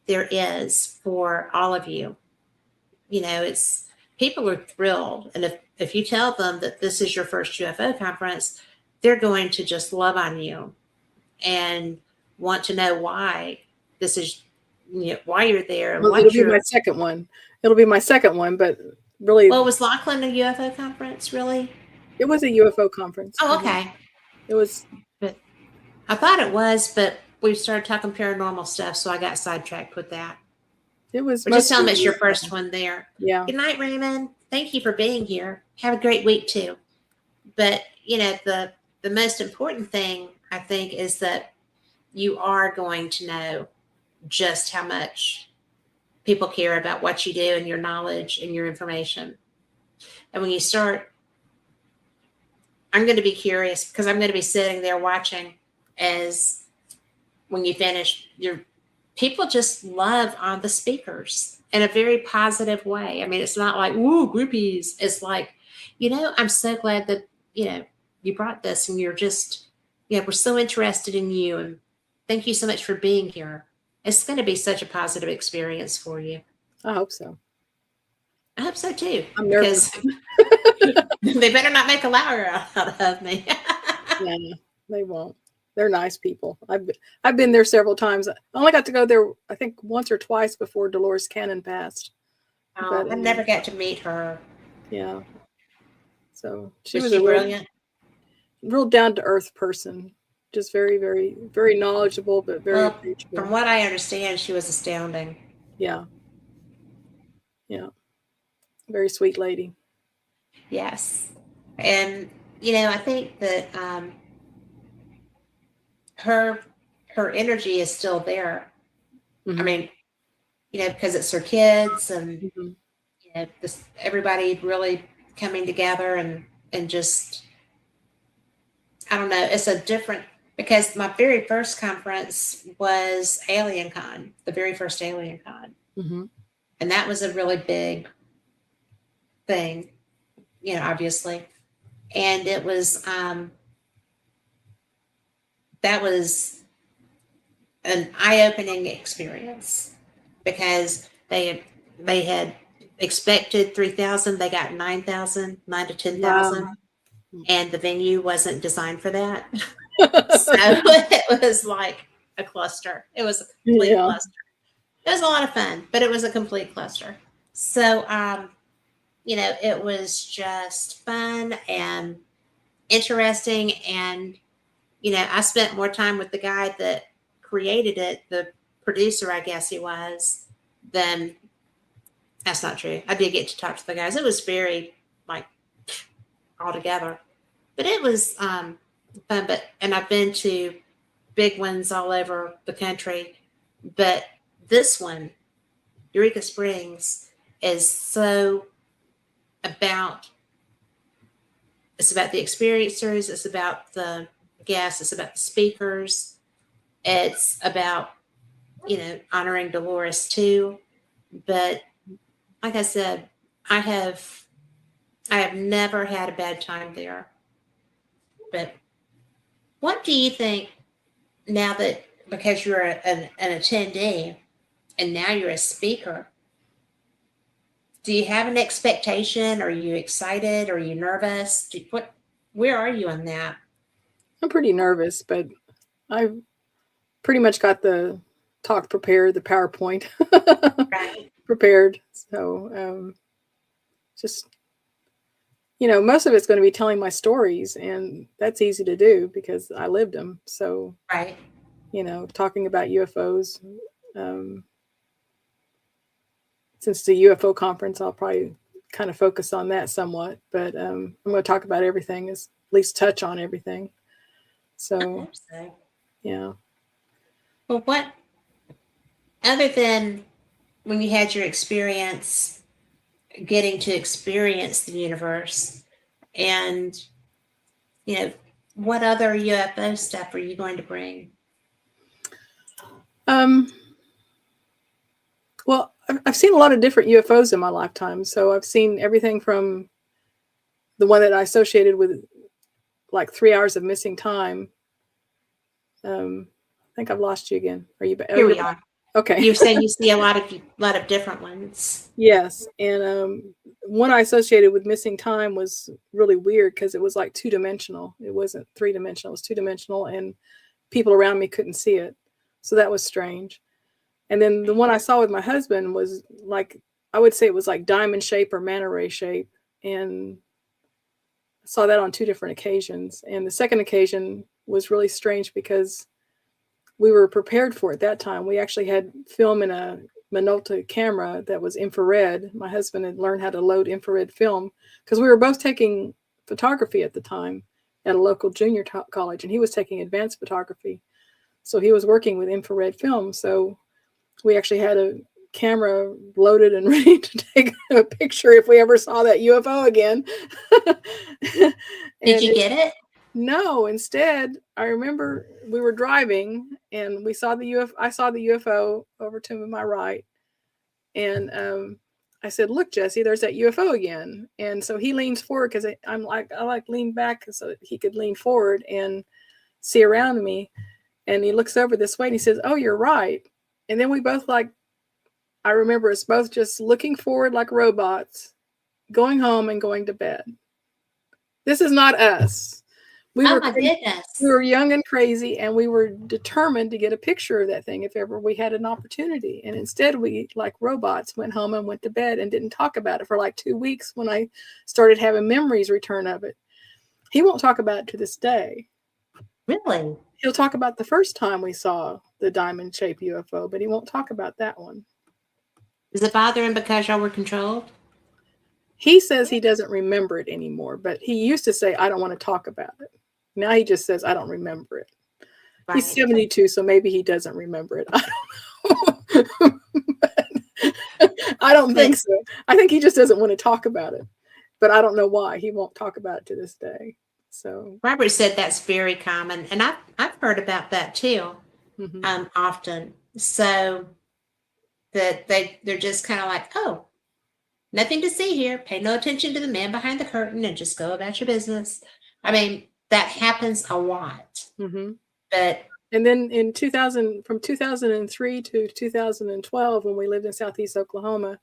Speaker 3: there is for all of you. People are thrilled. And if you tell them that this is your first UFO conference, they're going to just love on you and want to know why this is, why you're there. And
Speaker 2: it'll be my second one. It'll be my second one, but really.
Speaker 3: Well, was Lachlan a UFO conference, really?
Speaker 2: It was a UFO conference.
Speaker 3: Oh, okay.
Speaker 2: It was.
Speaker 3: But I thought it was, but we started talking paranormal stuff, so I got sidetracked with that.
Speaker 2: It was.
Speaker 3: But just tell them it's your first one there.
Speaker 2: Yeah.
Speaker 3: Good night, Raymond. Thank you for being here. Have a great week too. But the most important thing, I think, is that you are going to know just how much people care about what you do and your knowledge and your information. And when you start, I'm going to be curious, because I'm going to be sitting there watching as when you finish, you're people just love on the speakers in a very positive way. I mean, it's not like, woo, groupies. It's like, I'm so glad that, you brought this, and you're just, we're so interested in you, and thank you so much for being here. It's going to be such a positive experience for you.
Speaker 2: I hope so.
Speaker 3: I hope so too.
Speaker 2: I'm nervous.
Speaker 3: They better not make a liar out of me.
Speaker 2: Yeah, they won't. They're nice people. I've been there several times. I only got to go there, I think, once or twice before Dolores Cannon passed.
Speaker 3: Oh, I never got to meet her.
Speaker 2: Yeah. So she
Speaker 3: Was
Speaker 2: was
Speaker 3: she brilliant?
Speaker 2: real down to earth person. Just very, very, very knowledgeable, but very approachable.
Speaker 3: From what I understand, she was astounding.
Speaker 2: Yeah. Yeah. Very sweet lady.
Speaker 3: Yes. And, I think that her energy is still there.
Speaker 2: Mm-hmm.
Speaker 3: I mean, because it's her kids, and,
Speaker 2: Mm-hmm.
Speaker 3: Everybody really coming together and just, I don't know, it's a different, because my very first conference was Alien Con, the very first Alien Con.
Speaker 2: Mm-hmm.
Speaker 3: And that was a really big thing, obviously. And it was, that was an eye-opening experience, because they had expected 3,000, they got 9,000, 9 to 10,000.
Speaker 2: Wow.
Speaker 3: And the venue wasn't designed for that. So it was like a cluster. It was a complete cluster. It was a lot of fun, but it was a complete cluster. So, it was just fun and interesting. And, I spent more time with the guy that created it, the producer, I guess he was, than, that's not true. I did get to talk to the guys. It was very, like, all together. But it was fun. And I've been to big ones all over the country. But this one, Eureka Springs, is so it's about the experiencers, it's about the guests, it's about the speakers, it's about, honoring Dolores too. But like I said, I have never had a bad time there. But what do you think now that, because you're an attendee and now you're a speaker, do you have an expectation? Are you excited? Are you nervous? Where are you on that?
Speaker 2: I'm pretty nervous, but I've pretty much got the talk prepared, the PowerPoint
Speaker 3: Right.
Speaker 2: prepared. So just, most of it's going to be telling my stories, and that's easy to do because I lived them. So,
Speaker 3: Right.
Speaker 2: Talking about UFOs, since the UFO conference, I'll probably kind of focus on that somewhat, but I'm going to talk about everything, at least touch on everything.
Speaker 3: I
Speaker 2: So,
Speaker 3: hope so.
Speaker 2: yeah.
Speaker 3: Well, what, other than when you had your experience getting to experience the universe, and, what other UFO stuff are you going to bring?
Speaker 2: Well, I've seen a lot of different UFOs in my lifetime. So I've seen everything from the one that I associated with like 3 hours of missing time. I think I've lost you again. Are you back?
Speaker 3: Here we are.
Speaker 2: Okay.
Speaker 3: You're saying you see a lot of different ones.
Speaker 2: Yes. And one I associated with missing time was really weird because it was like 2-dimensional. It wasn't 3-dimensional. It was 2-dimensional, and people around me couldn't see it. So that was strange. And then the one I saw with my husband was like, I would say it was like diamond shape or manta ray shape. And I saw that on 2 different occasions. And the second occasion was really strange because we were prepared for it that time. We actually had film in a Minolta camera that was infrared. My husband had learned how to load infrared film because we were both taking photography at the time at a local junior college, and he was taking advanced photography. So he was working with infrared film. So we actually had a camera loaded and ready to take a picture if we ever saw that UFO again.
Speaker 3: Did you get it?
Speaker 2: No, instead, I remember we were driving and we saw the UFO. I saw the UFO over to my right, and I said, "Look, Jesse, there's that UFO again." And so he leans forward because I lean back so he could lean forward and see around me. And he looks over this way and he says, "Oh, you're right." And then we both I remember us both just looking forward like robots, going home and going to bed. This is not us. We
Speaker 1: Oh
Speaker 2: were
Speaker 1: my goodness.
Speaker 2: We were young and crazy, and we were determined to get a picture of that thing if ever we had an opportunity. And instead, we, like robots, went home and went to bed and didn't talk about it for like 2 weeks when I started having memories return of it. He won't talk about it to this day.
Speaker 1: Really?
Speaker 2: He'll talk about the first time we saw the diamond-shaped UFO, but he won't talk about that one.
Speaker 3: Does it bother him because y'all were controlled?
Speaker 2: He says he doesn't remember it anymore, but he used to say, "I don't want to talk about it." Now he just says, "I don't remember it." Right. He's 72, so maybe he doesn't remember it. I don't know. I don't think so. I think he just doesn't want to talk about it. But I don't know why. He won't talk about it to this day. So
Speaker 3: Robert said that's very common, and I've heard about that too, often. So that they're just kind of like, "Oh, nothing to see here. Pay no attention to the man behind the curtain and just go about your business." I mean, that happens a lot. But
Speaker 2: and then from 2003 to 2012, when we lived in Southeast Oklahoma,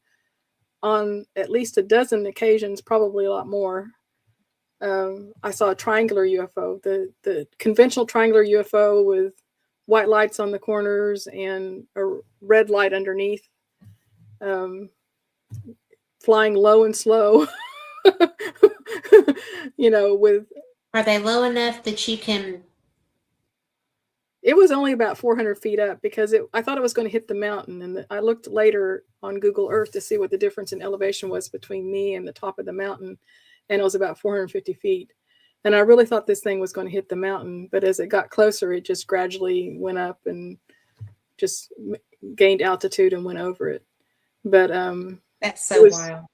Speaker 2: on at least a dozen occasions, probably a lot more, I saw a triangular UFO, the conventional triangular UFO with white lights on the corners and a red light underneath, flying low and slow. With.
Speaker 3: Are they low enough that you can?
Speaker 2: It was only about 400 feet up because I thought it was going to hit the mountain. And I looked later on Google Earth to see what the difference in elevation was between me and the top of the mountain. And it was about 450 feet. And I really thought this thing was going to hit the mountain. But as it got closer, it just gradually went up and just gained altitude and went over it. But
Speaker 3: that's so wild.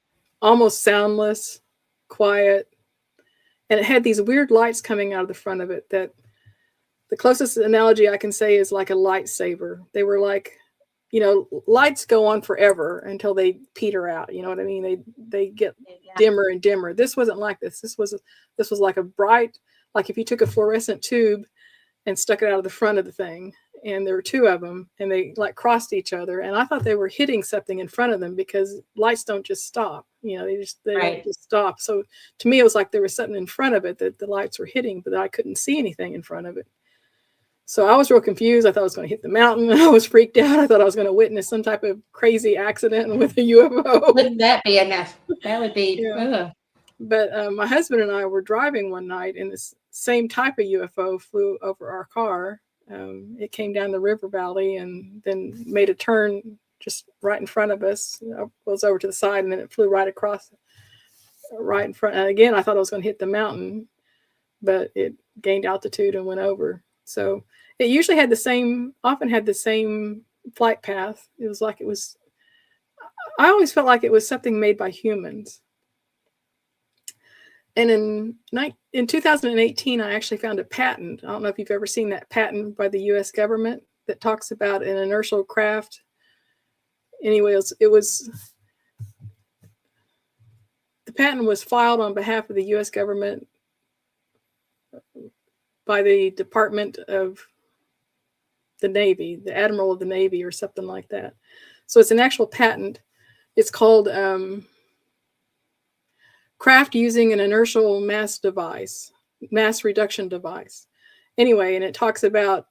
Speaker 2: Almost soundless, quiet. And it had these weird lights coming out of the front of it that the closest analogy I can say is like a lightsaber. They were like, lights go on forever until they peter out. You know what I mean? They get dimmer and dimmer. This wasn't like this. This was like a bright, like if you took a fluorescent tube and stuck it out of the front of the thing, and there were two of them, and they like crossed each other. And I thought they were hitting something in front of them because lights don't just stop. They don't just stop. So to me, it was like there was something in front of it that the lights were hitting, but I couldn't see anything in front of it. So I was real confused. I thought I was going to hit the mountain. I was freaked out. I thought I was going to witness some type of crazy accident with a UFO.
Speaker 3: Wouldn't that be enough? That would be.
Speaker 2: Yeah. But my husband and I were driving one night, and this same type of UFO flew over our car. It came down the river valley and then made a turn just right in front of us. It was over to the side, and then it flew right across, right in front. And again, I thought I was going to hit the mountain, but it gained altitude and went over. So it usually often had the same flight path. It was like I always felt like it was something made by humans. And in 2018, I actually found a patent. I don't know if you've ever seen that patent by the U.S. government that talks about an inertial craft. Anyway, the patent was filed on behalf of the U.S. government by the Department of the Navy, the Admiral of the Navy or something like that. So it's an actual patent. It's called craft using an inertial mass reduction device. Anyway, and it talks about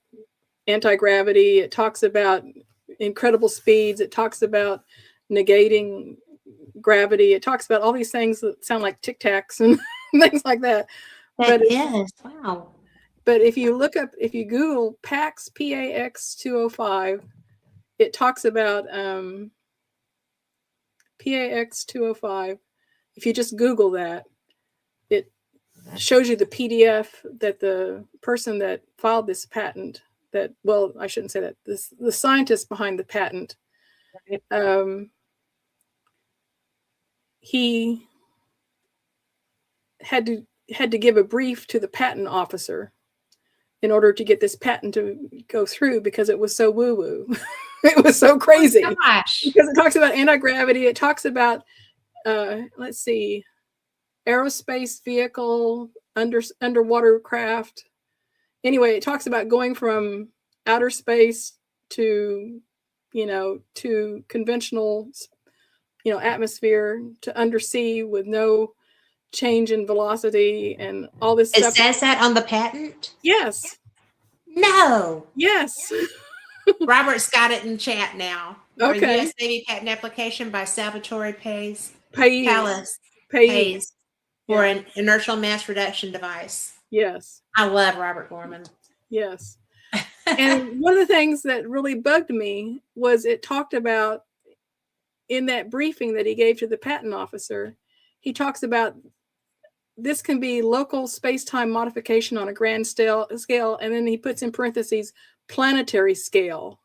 Speaker 2: anti-gravity. It talks about incredible speeds. It talks about negating gravity. It talks about all these things that sound like Tic Tacs and things like that.
Speaker 3: Wow.
Speaker 2: But if you Google PAX, PAX 205, it talks about PAX 205. If you just Google that, it shows you the PDF that the person that filed this patent, I shouldn't say that, the scientist behind the patent, he had to give a brief to the patent officer in order to get this patent to go through because it was so woo-woo. It was so crazy.
Speaker 3: Oh, gosh.
Speaker 2: Because it talks about anti-gravity. It talks about, let's see, aerospace vehicle, underwater craft. Anyway, it talks about going from outer space to, to conventional, atmosphere, to undersea with no change in velocity and all this stuff.
Speaker 3: It says that on the patent?
Speaker 2: Yes.
Speaker 3: No.
Speaker 2: Yes.
Speaker 3: Robert's got it in chat now.
Speaker 2: Okay.
Speaker 3: For U.S. Navy patent application by Salvatore Pays for an inertial mass reduction device.
Speaker 2: Yes.
Speaker 3: I love Robert Gorman.
Speaker 2: Yes. And one of the things that really bugged me was it talked about in that briefing that he gave to the patent officer, he talks about this can be local space-time modification on a grand scale, and then he puts in parentheses, planetary scale.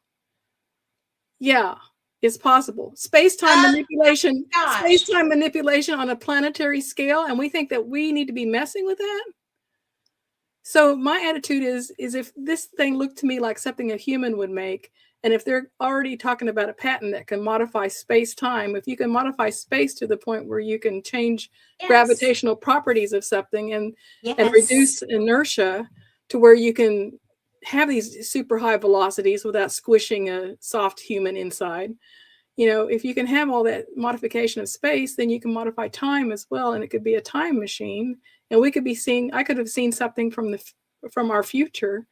Speaker 2: Yeah, it's possible. Space-time manipulation on a planetary scale, and we think that we need to be messing with that? So my attitude is if this thing looked to me like something a human would make, and if they're already talking about a patent that can modify space-time, if you can modify space to the point where you can change gravitational properties of something and reduce inertia to where you can have these super high velocities without squishing a soft human inside. If you can have all that modification of space, then you can modify time as well. And it could be a time machine. And we could be seeing, I could have seen something from our future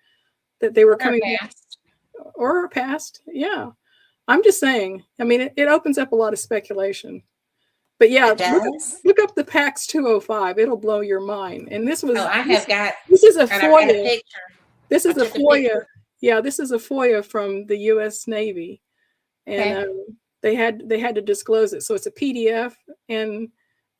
Speaker 2: that they were coming past. Or our past. Yeah. I'm just saying, it opens up a lot of speculation. But yeah, look up the PAX 205. It'll blow your mind. And this was, this is a FOIA. This is a FOIA. Yeah, this is a FOIA from the U.S. Navy. And they had to disclose it. So it's a PDF, and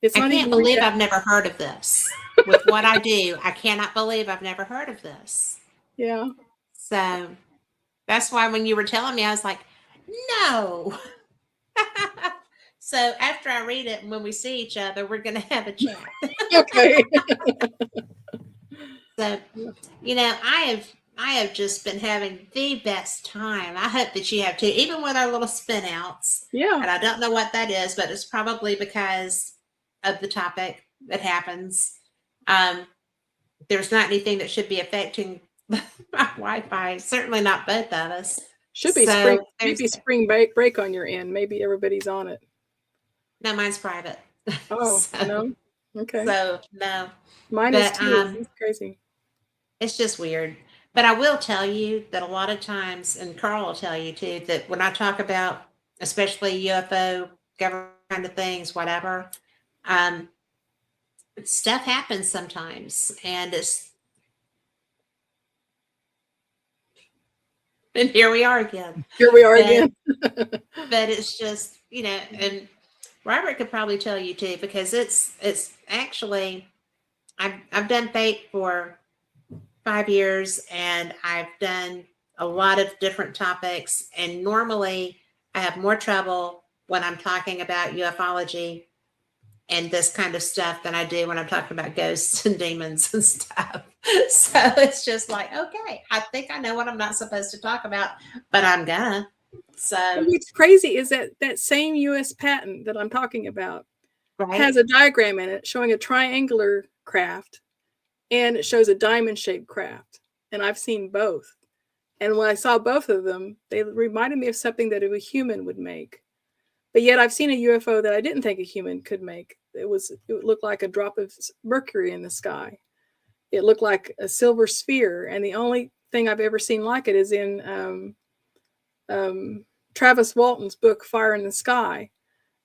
Speaker 2: it's not even. I can't
Speaker 3: believe I've never heard of this. With what I do, I cannot believe I've never heard of this.
Speaker 2: Yeah.
Speaker 3: So that's why when you were telling me, I was like, no. So after I read it and when we see each other, we're going to have a chat.
Speaker 2: Okay.
Speaker 3: So, I have just been having the best time. I hope that you have too, even with our little spin outs.
Speaker 2: Yeah.
Speaker 3: And I don't know what that is, but it's probably because of the topic that happens. There's not anything that should be affecting my Wi-Fi. Certainly not both of us.
Speaker 2: Should be spring break on your end. Maybe everybody's on it.
Speaker 3: No, mine's private.
Speaker 2: Oh, no? Okay.
Speaker 3: So, no.
Speaker 2: Mine is too. It's crazy.
Speaker 3: It's just weird. But I will tell you that a lot of times, and Carl will tell you too, that when I talk about, especially UFO, government kind of things, whatever, stuff happens sometimes. And here we are again.
Speaker 2: But
Speaker 3: it's just, and Robert could probably tell you too, because it's actually, I've done fate for 5 years, and I've done a lot of different topics. And normally I have more trouble when I'm talking about ufology and this kind of stuff than I do when I'm talking about ghosts and demons and stuff. So it's just like, okay, I think I know what I'm not supposed to talk about, but I'm gonna. So
Speaker 2: what's crazy is that same U.S. patent that I'm talking about has a diagram in it showing a triangular craft, and it shows a diamond-shaped craft. And I've seen both. And when I saw both of them, they reminded me of something that a human would make. But yet I've seen a UFO that I didn't think a human could make. It looked like a drop of mercury in the sky. It looked like a silver sphere. And the only thing I've ever seen like it is in Travis Walton's book, Fire in the Sky.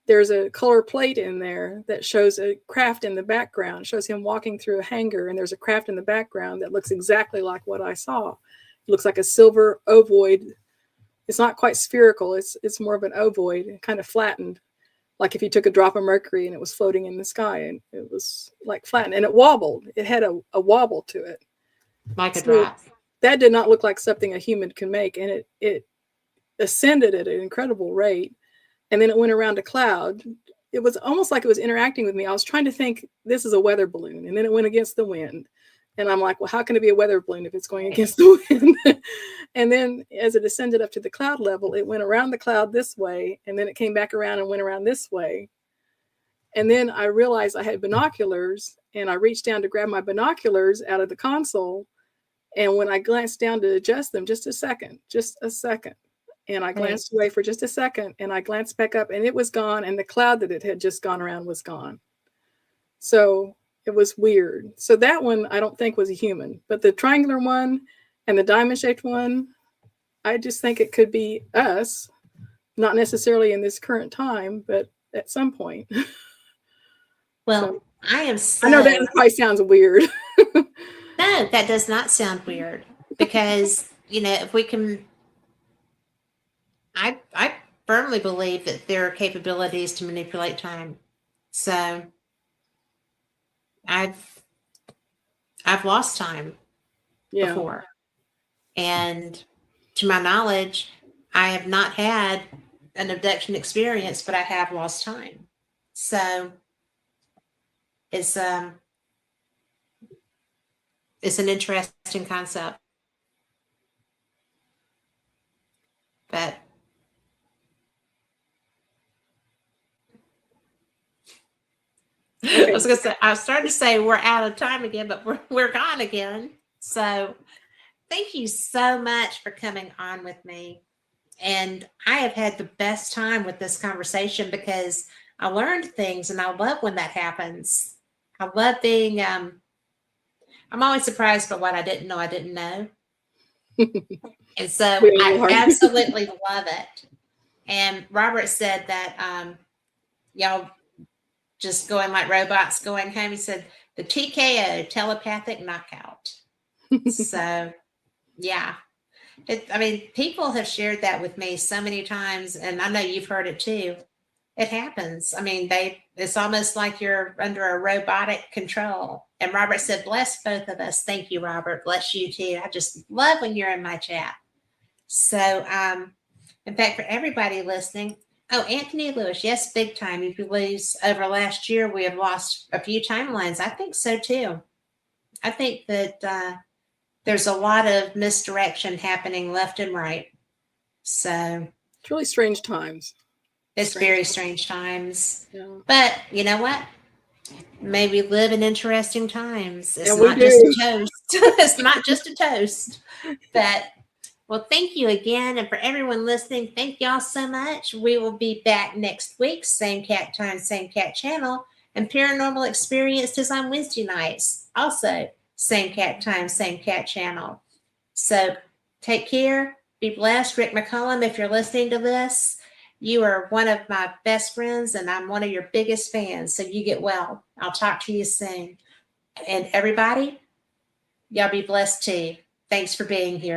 Speaker 2: There's a color plate in there that shows a craft in the background. It shows him walking through a hangar, and there's a craft in the background that looks exactly like what I saw. It looks like a silver ovoid. It's not quite spherical. It's more of an ovoid, kind of flattened, like if you took a drop of mercury and it was floating in the sky, and it was like flattened, and it wobbled. It had a wobble to it.
Speaker 3: Like a drop.
Speaker 2: That did not look like something a human can make, and it ascended at an incredible rate. And then it went around a cloud it was almost like it was interacting with me. I was trying to think, this is a weather balloon, and then it went against the wind. And I'm like, well, how can it be a weather balloon if it's going against the wind? And then as it ascended up to the cloud level, it went around the cloud this way, and then it came back around and went around this way. And then I realized I had binoculars, and I reached down to grab my binoculars out of the console. And when I glanced down to adjust them, just a second, and I glanced away for just a second, and I glanced back up, and it was gone, and the cloud that it had just gone around was gone. So it was weird. So that one I don't think was a human, but the triangular one and the diamond-shaped one, I just think it could be us, not necessarily in this current time, but at some point.
Speaker 3: Well,
Speaker 2: So,
Speaker 3: I am so...
Speaker 2: I know that probably sounds weird.
Speaker 3: No, that does not sound weird, because, you know, if we can... I firmly believe that there are capabilities to manipulate time. So I've lost time before. And to my knowledge, I have not had an abduction experience, but I have lost time. So it's an interesting concept. But I was gonna say, I started to say we're out of time again, but we're gone again. So thank you so much for coming on with me. And I have had the best time with this conversation because I learned things, and I love when that happens. I love being, I'm always surprised by what I didn't know. And so I absolutely love it. And Robert said that y'all just going like robots going home. He said the TKO, telepathic knockout. So yeah, I mean, people have shared that with me so many times, and I know you've heard it too. It happens. I mean, it's almost like you're under a robotic control. And Robert said, bless both of us. Thank you, Robert. Bless you too. I just love when you're in my chat. So, in fact, for everybody listening, Anthony Lewis, yes, big time. If you lose over last year, we have lost a few timelines. I think so too. I think that there's a lot of misdirection happening left and right. So
Speaker 2: it's really strange times.
Speaker 3: It's very strange times.
Speaker 2: Yeah.
Speaker 3: But you know what? May we live in interesting times. It's
Speaker 2: Yeah,
Speaker 3: not just a toast. It's not just a toast. But well, thank you again. And for everyone listening, thank y'all so much. We will be back next week. Same cat time, same cat channel. And Paranormal Experiences on Wednesday nights. Also, same cat time, same cat channel. So take care. Be blessed. Rick McCollum, if you're listening to this, you are one of my best friends, and I'm one of your biggest fans. So you get well. I'll talk to you soon. And everybody, y'all be blessed too. Thanks for being here.